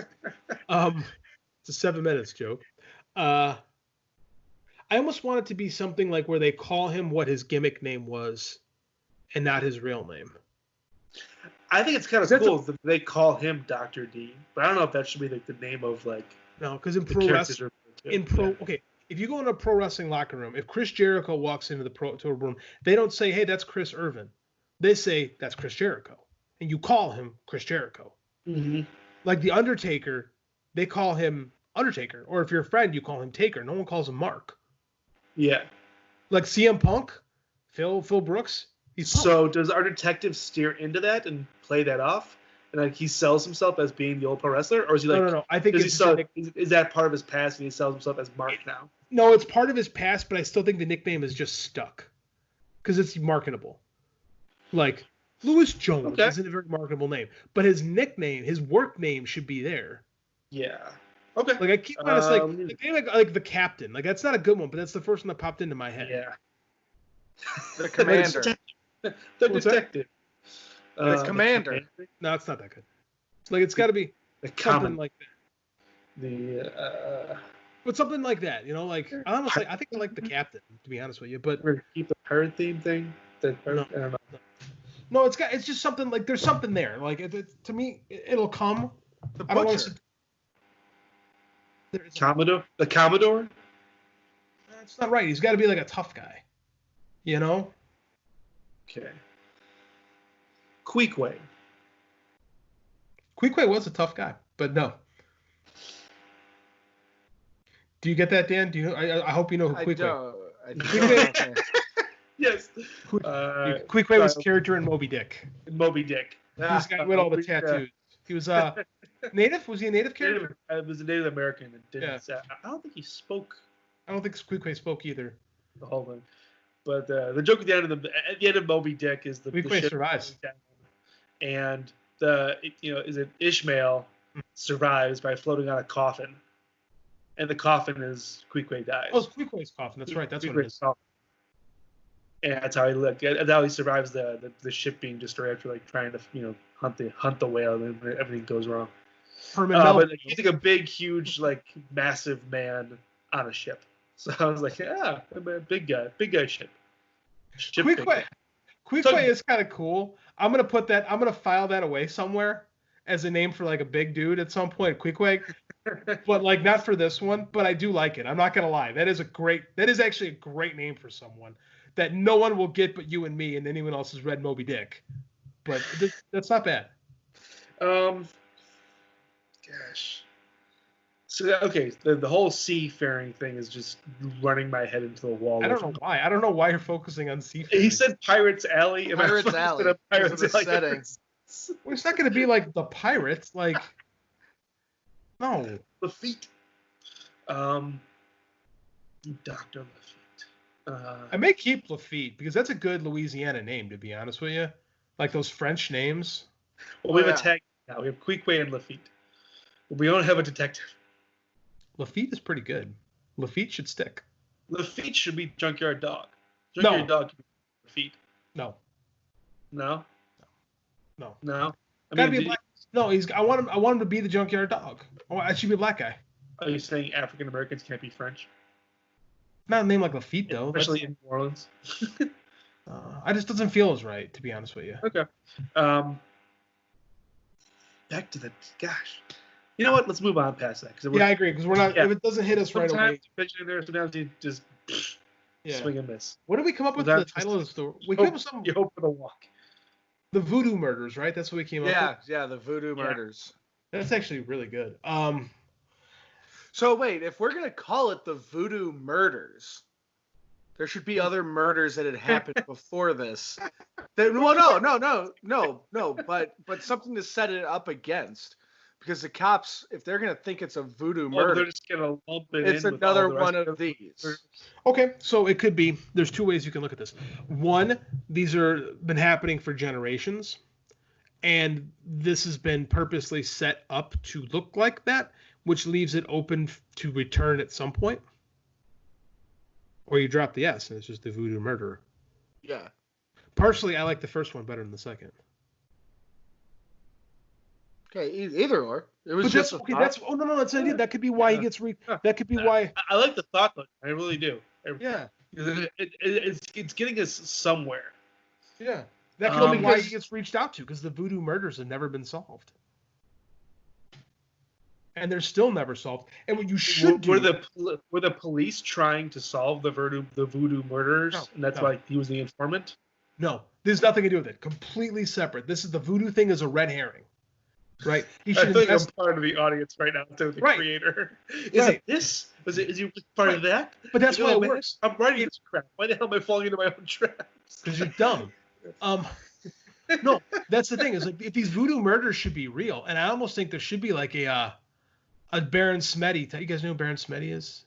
a 7 minutes joke. I almost want it to be something like where they call him what his gimmick name was, and not his real name. I think it's kind of cool that they call him Dr. D, but I don't know if that should be like the name of like. No, because in pro wrestling, okay, if you go in a pro wrestling locker room, if Chris Jericho walks into the room, they don't say, "Hey, that's Chris Irvin." They say, "That's Chris Jericho," and you call him Chris Jericho. Mm-hmm. Like the Undertaker, they call him Undertaker, or if you're a friend, you call him Taker. No one calls him Mark. Yeah. Like CM Punk, Phil Brooks. So does our detective steer into that and play that off, and like he sells himself as being the old pro wrestler, or is he like? No. I think is that part of his past, and he sells himself as Mark now? No, it's part of his past, but I still think the nickname is just stuck because it's marketable. Like Louis Jones isn't a very marketable name, but his nickname, his work name, should be there. Yeah. Okay. Like I keep honestly like the captain. Like that's not a good one, but that's the first one that popped into my head. Yeah. The commander. The detective. The commander. No, it's not that good. Like it's got to be something like that. But something like that, like honestly, I think I like the captain, to be honest with you. But we're gonna keep the pirate theme thing. I don't know. No, it's just something like there's something there. Like to me, it'll come. The butcher. Commodore. The Commodore. That's not right. He's got to be like a tough guy. Okay. Queequeg. Queequeg was a tough guy, but no. Do you get that, Dan? Do you? I hope you know who Queequeg. I don't. Yes. Queequeg was a character in Moby Dick. Moby Dick. He's got with all the tattoos. He was native. Was he a native character? It was a Native American. I don't think he spoke. I don't think Queequeg spoke either. The whole thing. But the joke at the end of Moby Dick is the ship survives, and is it Ishmael survives by floating on a coffin, and the coffin is Queequeg dies. Oh, it's Queequeg's coffin. That's right. That's what it is. Coffin. And that's how he survives the ship being destroyed after like trying to hunt the whale, and everything goes wrong. But he's like a big, huge, like massive man on a ship. So I was like, yeah, big guy ship. Queequeg is kind of cool. I'm gonna file that away somewhere as a name for like a big dude at some point. Queequeg, but like not for this one. But I do like it. I'm not gonna lie. That is actually a great name for someone that no one will get but you and me and anyone else has read Moby Dick. But that's not bad. Gosh. So okay, the whole seafaring thing is just running my head into the wall. I don't know why. I don't know why you're focusing on seafaring. He said Pirates Alley. Pirates Alley. Pirates Alley. Setting. Well, it's not going to be like the Pirates. Like, no. The feet. Dr. Lafitte. I may keep Lafitte because that's a good Louisiana name, to be honest with you. Like those French names. Well, we have a tag now. We have Queequeg and Lafitte. But we don't have a detective. Lafitte is pretty good. Lafitte should stick. Lafitte should be Junkyard Dog. Junkyard Dog should be Lafitte. No. No? No. No? Gotta be a black. No, I want him to be the Junkyard Dog. Oh, I should be a black guy. Are you saying African Americans can't be French? Not a name like Lafitte, though. Especially in New Orleans. I just doesn't feel as right, to be honest with you. Okay. Back to the gosh. You know what? Let's move on past that. I agree. Because we're not. Yeah. If it doesn't hit us right away. Sometimes you just swing and miss. What did we come up with the title of the story? We came up with something. You hope for the walk. The Voodoo Murders, right? That's what we came up with. Yeah, the Voodoo Murders. That's actually really good. So wait, if we're gonna call it the Voodoo Murders, there should be other murders that had happened before this. No. But something to set it up against, because the cops, if they're gonna think it's a voodoo murder, they're just gonna lump it it's in another with one of these. Okay, so it could be. There's two ways you can look at this. One, these are been happening for generations, and this has been purposely set up to look like that, which leaves it open to return at some point. Or you drop the S, and it's just the voodoo murderer. Yeah. Personally, I like the first one better than the second. Okay, either or. It was that's an idea. That could be why he gets that could be why. I like the thought, though. I really do. It's getting us somewhere. Yeah. That could be why he gets reached out to, because the voodoo murders have never been solved. And they're still never solved. And what you should do... Were the police trying to solve the voodoo murderers, and that's why he was the informant? No. There's nothing to do with it. Completely separate. This is the voodoo thing is a red herring. Right? I think I'm part of the audience right now, so the creator. Is it this? Is he part of that? But that's why it works. I'm writing this crap. Why the hell am I falling into my own traps? Because you're dumb. No, that's the thing. Is like if these voodoo murders should be real, and I almost think there should be like a Baron Smeddy. You guys know who Baron Smeddy is?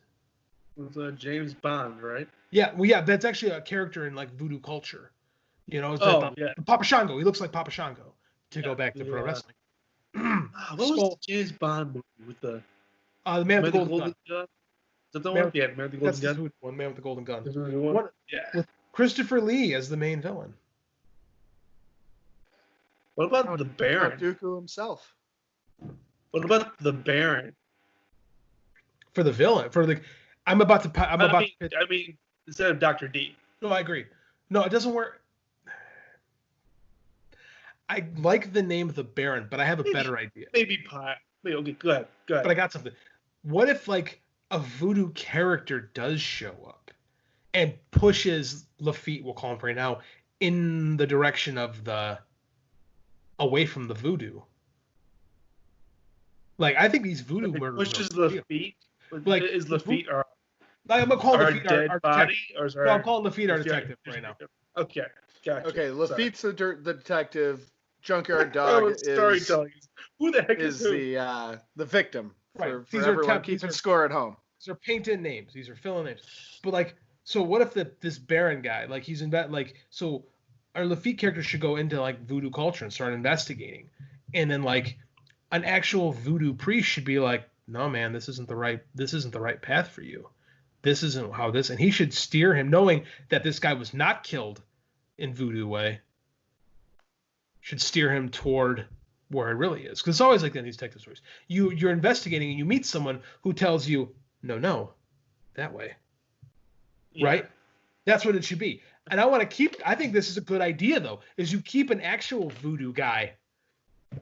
It's James Bond, right? Yeah, well, yeah, that's actually a character in like voodoo culture. You know, Papa Shango. He looks like Papa Shango. To go back to pro wrestling. What was the James Bond movie with the Man with the Golden Gun? Is that the one? Yeah, Man with the Golden Gun. That's one. Man with the Golden Gun. With Christopher Lee as the main villain. What about the Baron? Dooku himself. What about the Baron? For the villain, I mean, instead of Dr. D. No, I agree. No, it doesn't work. I like the name of the Baron, but I have a better idea. Maybe Pie. Okay, go ahead. But I got something. What if like a voodoo character does show up and pushes Lafitte, we'll call him right now, in the direction of away from the voodoo? Like I think these voodoo murders pushes Lafitte. Like is Lafitte our? I'm gonna call Lafitte our body, or is I'm calling Lafitte our detective right now. Okay, gotcha. Okay, Lafitte's the detective. Junkyard Dog storytelling. Who the heck is the victim? Right. For everyone keeping score at home. These are paint-in names. These are fill-in names. But like, so what if this Baron guy, like he's in that, like, so our Lafitte character should go into like voodoo culture and start investigating, and then like an actual voodoo priest should be like, no man, this isn't the right path for you. This isn't how this, and he should steer him, knowing that this guy was not killed in voodoo way. Should steer him toward where it really is. Because it's always like that in these detective stories. You're investigating and you meet someone who tells you, no, that way. Yeah. Right? That's what it should be. And I think this is a good idea, though, is you keep an actual voodoo guy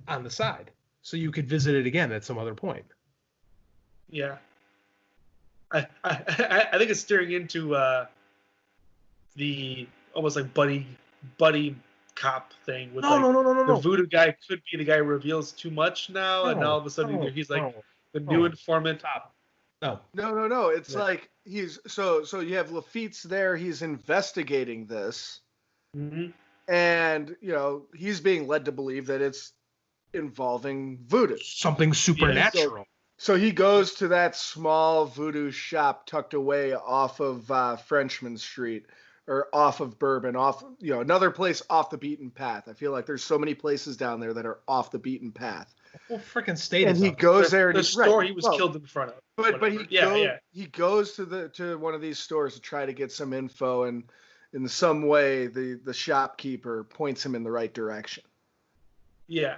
on the side. So you could visit it again at some other point. Yeah. I think it's steering into the almost like buddy cop thing with no. The voodoo guy could be the guy who reveals too much now, and all of a sudden he's like the new informant. No. It's like he's so you have Lafitte's there. He's investigating this, and he's being led to believe that it's involving voodoo, something supernatural. So he goes to that small voodoo shop tucked away off of Frenchman Street or off of Bourbon, off, another place off the beaten path. I feel like there's so many places down there that are off the beaten path. Well, freaking state And is he up. goes there. The store he was killed in front of. But Yeah. he goes to one of these stores to try to get some info, and in some way the shopkeeper points him in the right direction. Yeah.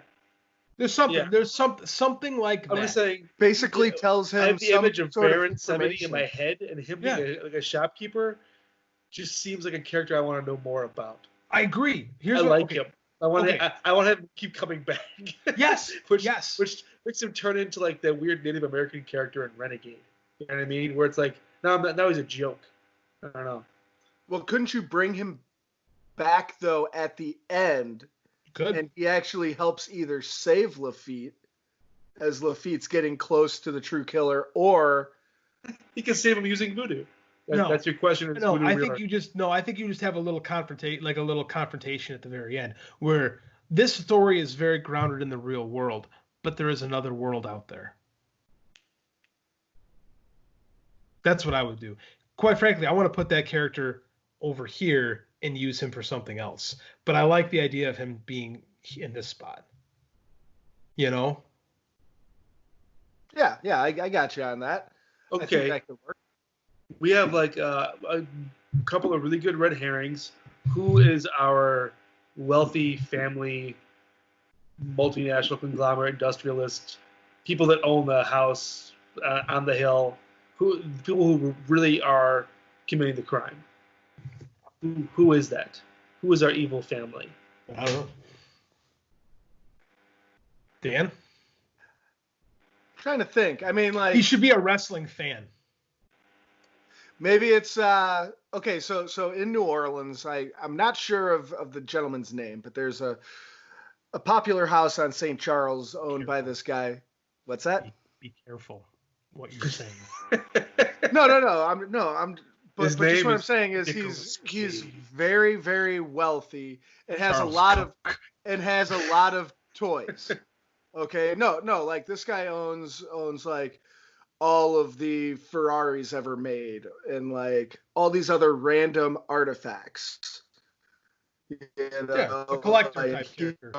There's something like that. I'm just saying. Basically tells him I have the some image of sort Baron Semity information. in my head, and him being like a shopkeeper just seems like a character I want to know more about. I agree. I like him. I want him to keep coming back. Yes. which makes him turn into like that weird Native American character in Renegade. You know what I mean? Where it's like now he's a joke. I don't know. Well, couldn't you bring him back though at the end? Good. And he actually helps either save Lafitte as Lafitte's getting close to the true killer, or he can save him using voodoo. That's your question. No, I think you just have a little confrontation at the very end, where this story is very grounded in the real world, but there is another world out there. That's what I would do. Quite frankly, I want to put that character over here and use him for something else. But I like the idea of him being in this spot. Yeah, I got you on that. Okay. I think that could work. We have like a couple of really good red herrings. Who is our wealthy family, multinational conglomerate, industrialist, people that own the house on the hill, people who really are committing the crime? Who is that? Who is our evil family? I don't know. Dan? I'm trying to think. I mean, like, he should be a wrestling fan. Maybe it's okay. So in New Orleans, I'm not sure of the gentleman's name, but there's a popular house on St. Charles owned by this guy. What's that? Be careful what you're saying. No. But just what I'm saying is he's very, very wealthy and has a lot of toys. Okay, no, like this guy owns like all of the Ferraris ever made and like all these other random artifacts. Yeah, a collector type character.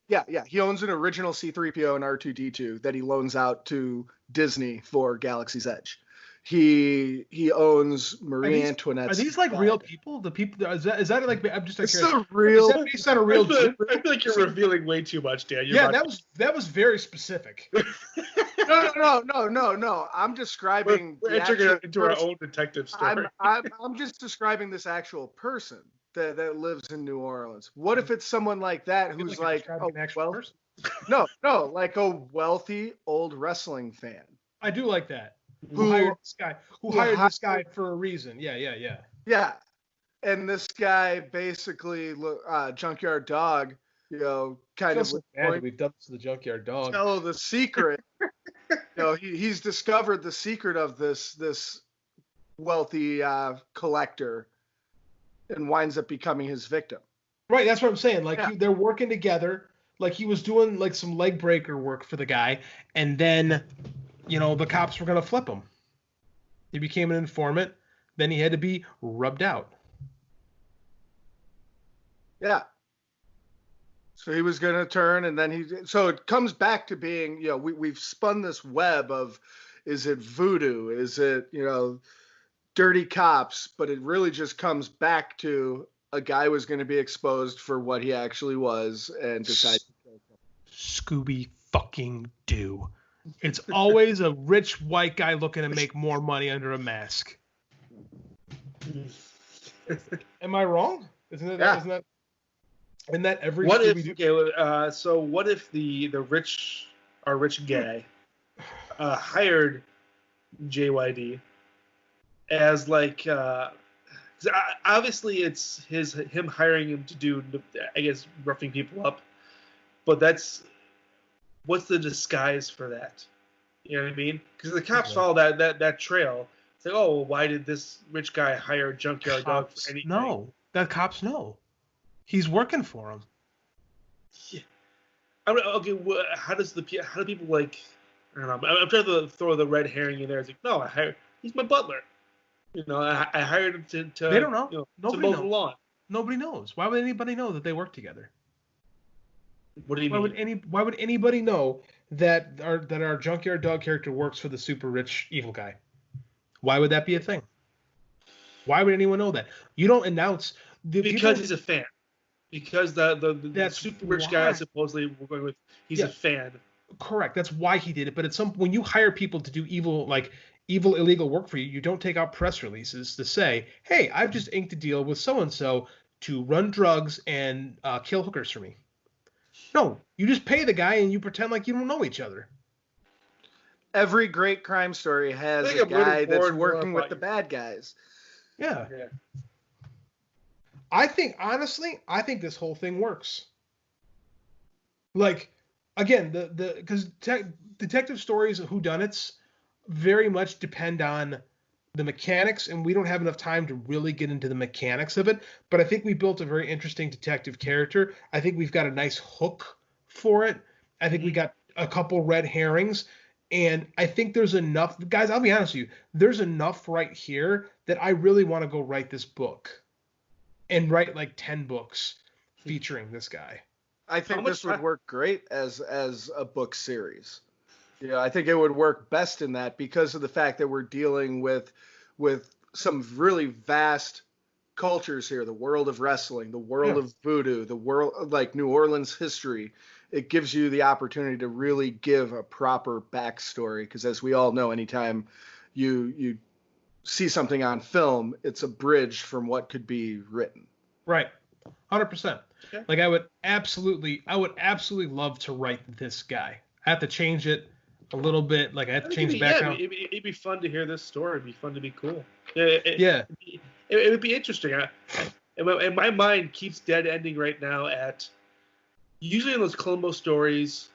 Yeah. He owns an original C-3PO and R2-D2 that he loans out to Disney for Galaxy's Edge. He owns Marie Antoinette's. Are these like real people? The people is that like I'm just it's a real. Is that based on a real? I feel like you're revealing way too much, Dan. That was very specific. No. I'm describing. We're entering into our own detective story. I'm just describing this actual person that lives in New Orleans. What if it's someone like that who's like no, like a wealthy old wrestling fan? I do like that. Who hired this guy for a reason? Yeah. Yeah, and this guy basically, Junkyard Dog, kind of. We've done this to the Junkyard Dog. Tell the secret. He's discovered the secret of this wealthy collector, and winds up becoming his victim. Right, that's what I'm saying. Like they're working together. Like he was doing like some leg breaker work for the guy, and then. The cops were going to flip him. He became an informant. Then he had to be rubbed out. Yeah. So he was going to turn, and then so it comes back to being, we've spun this web of, is it voodoo? Is it, dirty cops? But it really just comes back to a guy was going to be exposed for what he actually was and decided to kill him. Scooby fucking Doo. It's always a rich white guy looking to make more money under a mask. Am I wrong? Isn't that every Scooby-Doo? So what if the rich guy hired JYD as like obviously it's him hiring him to do, I guess, roughing people up, but what's the disguise for that? You know what I mean? Because the cops follow that trail. It's like, oh, well, why did this rich guy hire a Junkyard Dog for anything? No, the cops know. He's working for him. Yeah. Okay. How do people like? I don't know. I'm trying to throw the red herring in there. It's like, no, he's my butler. I hired him to They don't know. to Nobody mow the knows. lawn. Nobody knows. Why would anybody know that they work together? What do you mean? Why would anybody know that our junkyard dog character works for the super rich evil guy? Why would that be a thing? Why would anyone know that? You don't announce because he's a fan. Because the super rich guy supposedly we're going with, he's a fan. Correct. That's why he did it. But when you hire people to do evil illegal work for you, you don't take out press releases to say, "Hey, I've just inked a deal with so and so to run drugs and kill hookers for me." No, you just pay the guy and you pretend like you don't know each other. Every great crime story has a guy that's working with the bad guys. Yeah. I think this whole thing works. Like, again, because detective stories of whodunits very much depend on the mechanics, and we don't have enough time to really get into the mechanics of it. But I think we built a very interesting detective character. I think we've got a nice hook for it. I think we got a couple red herrings. And I think there's enough, guys, I'll be honest with you, there's enough right here that I really want to go write this book and write like 10 books featuring this guy. I think this would work great as a book series. I think it would work best in that because of the fact that we're dealing with some really vast cultures here, the world of wrestling, the world of voodoo, the world of like New Orleans history. It gives you the opportunity to really give a proper backstory because, as we all know, anytime you see something on film, it's a bridge from what could be written. Right, 100%. Okay. Like I would absolutely love to write this guy. I have to change it a little bit. Like I have to change the background. Yeah, it'd be fun to hear this story. It'd be fun to be cool. It would be interesting. And my mind keeps dead ending right now at. Usually in those Columbo stories,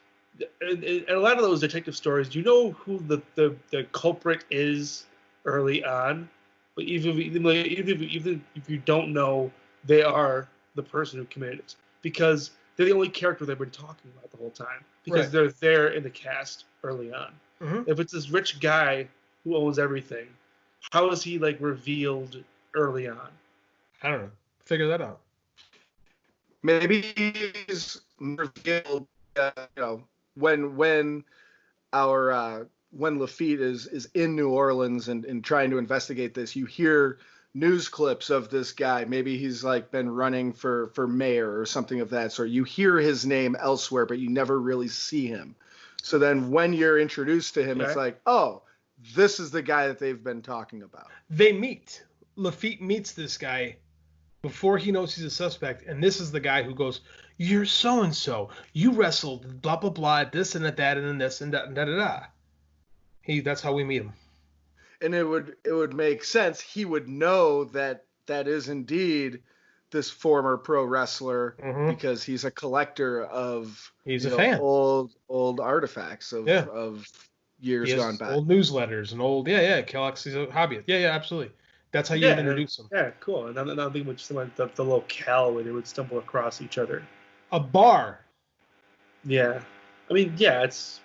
and a lot of those detective stories, you know who the culprit is early on, but even if you don't know, they are the person who committed it because they're the only character they've been talking about the whole time because they're there in the cast early on. Mm-hmm. If it's this rich guy who owns everything, how is he like revealed early on? I don't know. Figure that out. Maybe he's revealed, when Lafitte is in New Orleans and trying to investigate this, you hear news clips of this guy. Maybe he's like been running for mayor or something of that sort. You hear his name elsewhere, but you never really see him. So then when you're introduced to him, it's like, oh, this is the guy that they've been talking about. They meet. Lafitte meets this guy before he knows he's a suspect, and this is the guy who goes, "You're so and so. You wrestled blah blah blah at this and at that and then this and da da da da." That's how we meet him. And it would make sense. He would know that is indeed this former pro wrestler because he's a collector of a fan. old artifacts of years gone by. Old newsletters and old Kellogg's. He's a hobbyist. Yeah, absolutely. That's how you would introduce them. Yeah, cool. And I'm thinking with the locale where they would stumble across each other. A bar. Yeah. I mean, it's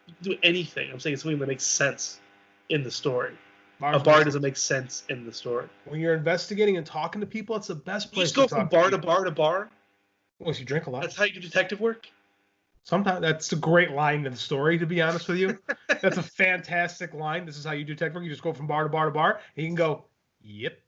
you can do anything. I'm saying it's something that makes sense in the story. A bar doesn't make sense in the story. When you're investigating and talking to people, it's the best place to talk. You just go from bar to bar to bar? Well, you drink a lot. That's how you do detective work? Sometimes that's a great line in the story, to be honest with you. That's a fantastic line. This is how you do detective work. You just go from bar to bar to bar, and you can go, yep.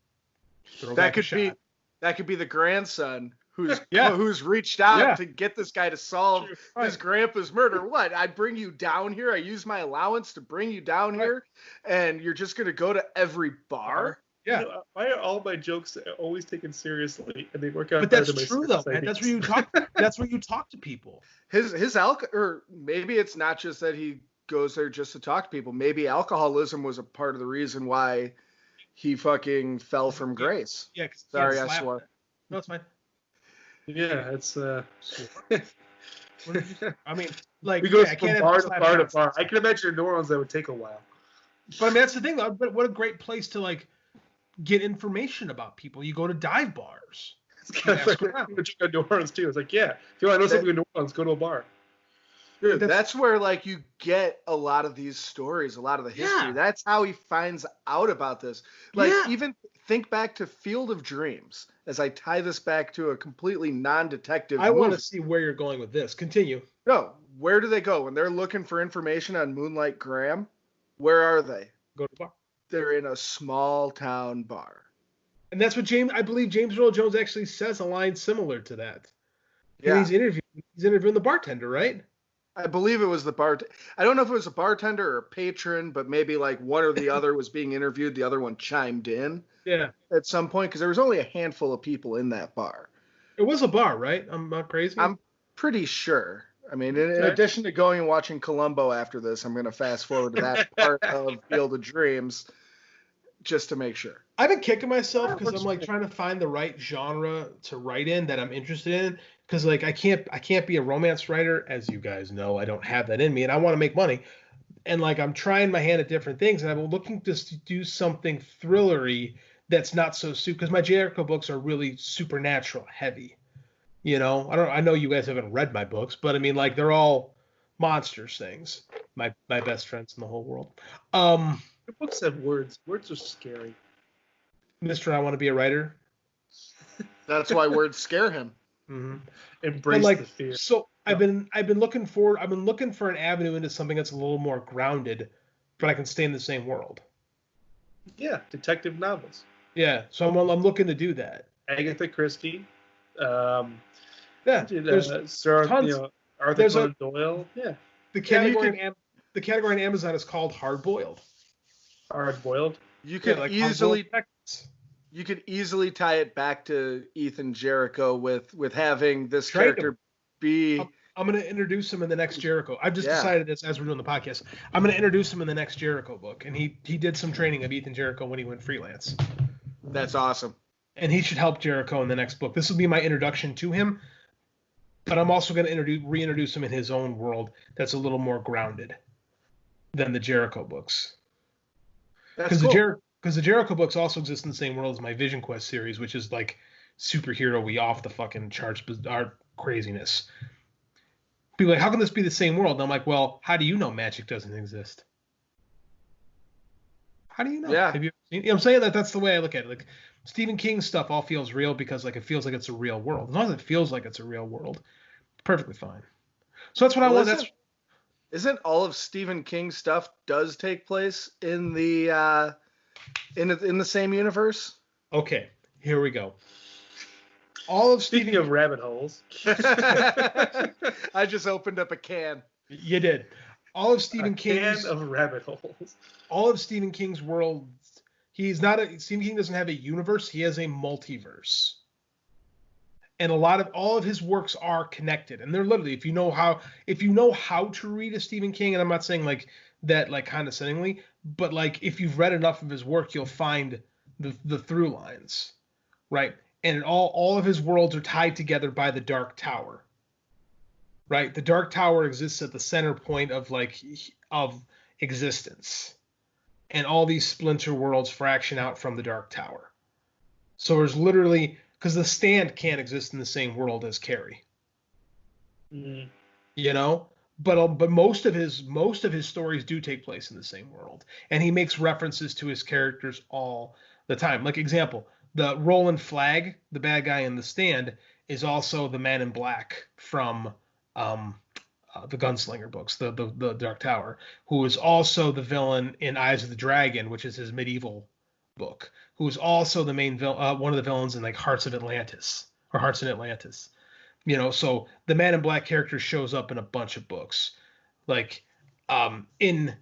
That could be the grandson who's reached out to get this guy to solve his grandpa's murder. What? I bring you down here. I use my allowance to bring you down here, and you're just gonna go to every bar. Yeah. Why are all my jokes always taken seriously and they work out? But that's true though, man. That's where you talk. That's where you talk to people. Or maybe it's not just that he goes there just to talk to people. Maybe alcoholism was a part of the reason why he fucking fell from grace. Yeah. Sorry, I swore. No, it's fine. Yeah, it's. I mean, like, we go from bar to bar to bar. I can imagine in New Orleans that would take a while. But I mean, that's the thing, though. But what a great place to like get information about people. You go to dive bars. It's kind of like New Orleans too. It's like, if you want to know something in New Orleans, go to a bar. Dude, that's where like you get a lot of these stories, a lot of the history. Yeah. That's how he finds out about this. Like Yeah. even think back to Field of Dreams as I tie this back to a completely non-detective I want to movie. see where you're going with this. Continue. No, where do they go when they're looking for information on Moonlight Graham? Where are they? Go to the bar. They're in a small town bar. And that's what I believe James Earl Jones actually says a line similar to that. Yeah. And he's interviewing the bartender, right? I believe it was the bartender. I don't know if it was a bartender or a patron, but maybe like one or the other was being interviewed. The other one chimed in. Yeah. At some point, because there was only a handful of people in that bar. It was a bar, right? I'm not crazy. I'm pretty sure. I mean, in addition to going and watching Columbo after this, I'm going to fast forward to that part of Field of Dreams just to make sure. I've been kicking myself because I'm like trying to find the right genre to write in that I'm interested in. Because like I can't be a romance writer, as you guys know. I don't have that in me, and I want to make money. And like I'm trying my hand at different things, and I'm looking to do something thrillery that's not so because my Jericho books are really supernatural heavy. You know, I know you guys haven't read my books, but I mean like they're all monsters things. My best friends in the whole world. Your books have words. Words are scary. Mr. I want to be a writer. That's why words scare him. Mm-hmm. Embrace the fear. So I've been looking for an avenue into something that's a little more grounded, but I can stay in the same world. Yeah, detective novels. Yeah, so I'm looking to do that. Agatha Christie. Yeah, there's Sir, tons. Arthur Conan Doyle. Yeah. The category on Amazon is called Hard Boiled. Hard boiled. You could easily tie it back to Ethan Jericho with having this character be. I'm going to introduce him in the next Jericho. I've just decided this as we're doing the podcast. I'm going to introduce him in the next Jericho book, and he did some training of Ethan Jericho when he went freelance. That's awesome. And he should help Jericho in the next book. This will be my introduction to him, but I'm also going to reintroduce him in his own world that's a little more grounded than the Jericho books. Because the Jericho books also exist in the same world as my Vision Quest series, which is like superhero-y off the fucking charts, bizarre craziness. People are like, how can this be the same world? And I'm like, well, how do you know magic doesn't exist? How do you know? Yeah. Have you seen? I'm saying that's the way I look at it. Like Stephen King stuff all feels real because like it feels like it's a real world. As long as it feels like it's a real world, it's perfectly fine. So that's what I want. Isn't all of Stephen King's stuff does take place in the in the same universe? Okay, here we go. All of Speaking of rabbit holes, I just opened up a can. You did. All of Stephen King's can of rabbit holes. All of Stephen King's world. Stephen King doesn't have a universe. He has a multiverse. And all of his works are connected, and they're literally, if you know how to read a Stephen King, and I'm not saying like that like condescendingly, but like if you've read enough of his work, you'll find the through lines, right? And all of his worlds are tied together by the Dark Tower, right? The Dark Tower exists at the center point of existence, and all these splinter worlds fraction out from the Dark Tower. So there's literally, because the Stand can't exist in the same world as Carrie. Mm. You know, but most of his stories do take place in the same world, and he makes references to his characters all the time. Like example, the Roland Flagg, the bad guy in the Stand, is also the Man in Black from the Gunslinger books, the Dark Tower, who is also the villain in Eyes of the Dragon, which is his medieval book, who is also the main one of the villains in like Hearts in Atlantis. You know, so the Man in Black character shows up in a bunch of books. Like in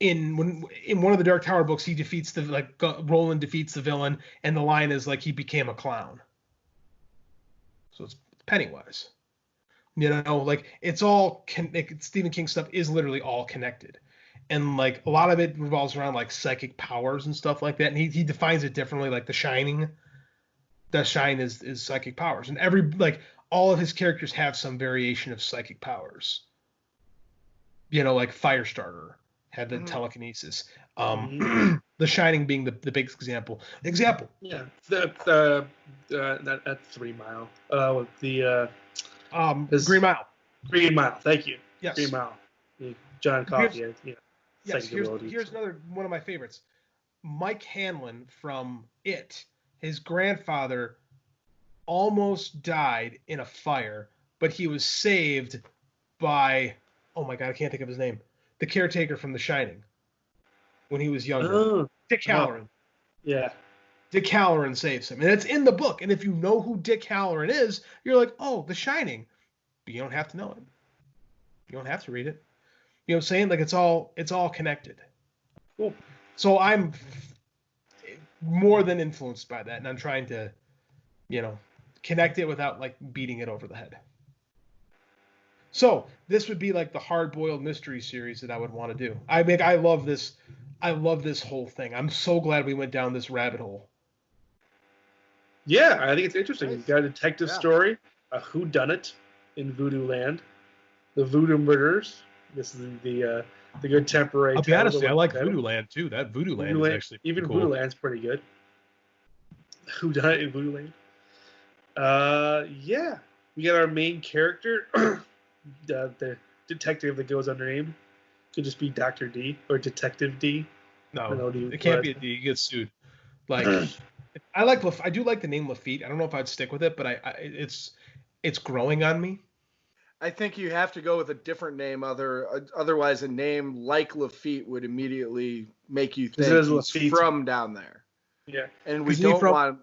one of the Dark Tower books, he defeats Roland defeats the villain, and the line is like he became a clown. So it's Pennywise. You know, like it's all Stephen King stuff is literally all connected. And like a lot of it revolves around like psychic powers and stuff like that. And he defines it differently. Like The Shining, The Shine is psychic powers, and all of his characters have some variation of psychic powers. You know, like Firestarter had the telekinesis. The Shining being the big example. Yeah, at 3 Mile. Green Mile. Green Mile. Thank you. Yes. Green Mile. John Coffey. Yes. Here's another one of my favorites. Mike Hanlon from It. His grandfather almost died in a fire, but he was saved by, oh my God, I can't think of his name. The caretaker from The Shining when he was younger. Dick Halloran. Yeah. Dick Halloran saves him. And it's in the book. And if you know who Dick Halloran is, you're like, oh, The Shining. But you don't have to know it. You don't have to read it. You know what I'm saying? Like it's all connected. Cool. So I'm more than influenced by that, and I'm trying to, connect it without like beating it over the head. So this would be like the hard-boiled mystery series that I would want to do. I love this. I love this whole thing. I'm so glad we went down this rabbit hole. Yeah, I think it's interesting. Nice. You've got a detective story, a whodunit in Voodoo Land, the Voodoo murders. This is the good temporary. I'll be honest, I like Voodoo Land too. That Voodoo Land is actually even cool. Voodoo Land's pretty good. Whodunit in Voodoo Land. Yeah, we got our main character, the detective that goes under name. Could just be Dr. D or Detective D. No, it can't be a D. You get sued. Like, I do like the name Lafitte. I don't know if I'd stick with it, but it's growing on me. I think you have to go with a different name. Otherwise, a name like Lafitte would immediately make you think he's from down there. Yeah, and we don't want.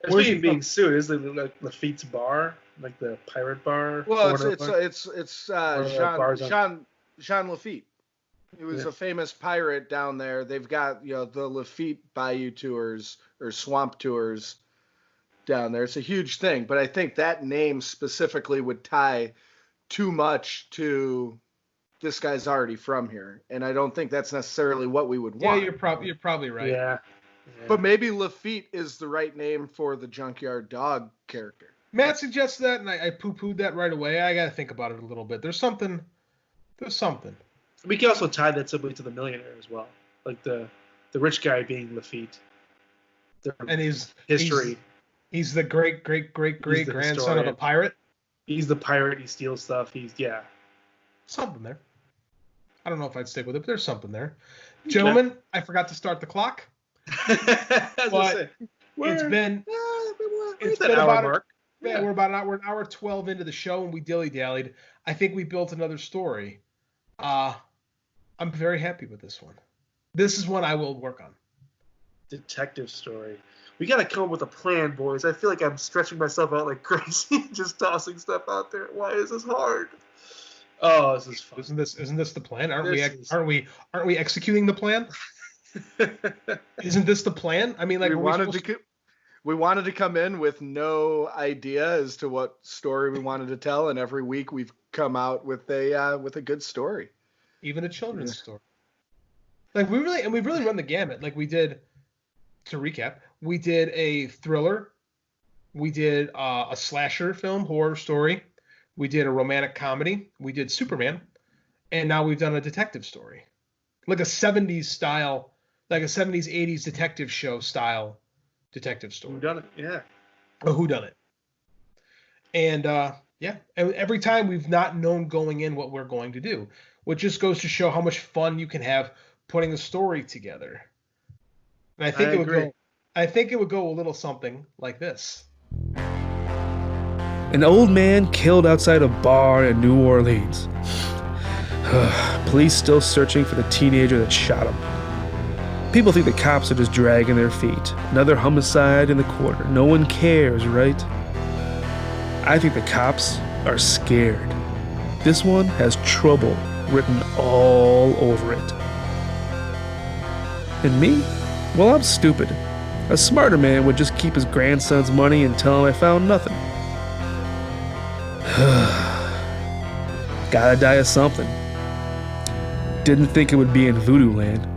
Where's he being sued? Is it like Lafitte's bar, like the pirate bar? Well, it's Jean Lafitte. He was a famous pirate down there. They've got the Lafitte Bayou tours or swamp tours down there. It's a huge thing, but I think that name specifically would tie too much to this guy's already from here, and I don't think that's necessarily what we would want. Yeah, you're probably right. Yeah. But maybe Lafitte is the right name for the junkyard dog character. Matt suggests that, and I poo-pooed that right away. I got to think about it a little bit. There's something. We can also tie that simply to the millionaire as well, like the rich guy being Lafitte. And his history. He's the great grandson of a pirate. He's the pirate. He steals stuff. Something there. I don't know if I'd stick with it, but there's something there. Gentlemen, I forgot to start the clock. But it's been about mark. Yeah, we're an hour 12 into the show, and we dilly-dallied. I think we built another story. I'm very happy with this one. This is one I will work on. Detective story. We got to come up with a plan, boys. I feel like I'm stretching myself out like crazy, just tossing stuff out there. Why is this hard? Oh, this is fun. Isn't this the plan? Aren't we executing the plan? Isn't this the plan? I mean, like we wanted to come in with no idea as to what story we wanted to tell, and every week we've come out with a good story, even a children's story. Like we've really run the gamut. Like we did, to recap, we did a thriller, we did a slasher film, horror story, we did a romantic comedy, we did Superman, and now we've done a detective story, like a 70s style. Like a 70s, 80s detective show style detective story. Whodunit, yeah. A whodunit. And, and every time we've not known going in what we're going to do, which just goes to show how much fun you can have putting a story together. And I think it would go a little something like this. An old man killed outside a bar in New Orleans. Police still searching for the teenager that shot him. People think the cops are just dragging their feet. Another homicide in the quarter. No one cares, right? I think the cops are scared. This one has trouble written all over it. And me? Well, I'm stupid. A smarter man would just keep his grandson's money and tell him I found nothing. Gotta die of something. Didn't think it would be in Voodoo Land.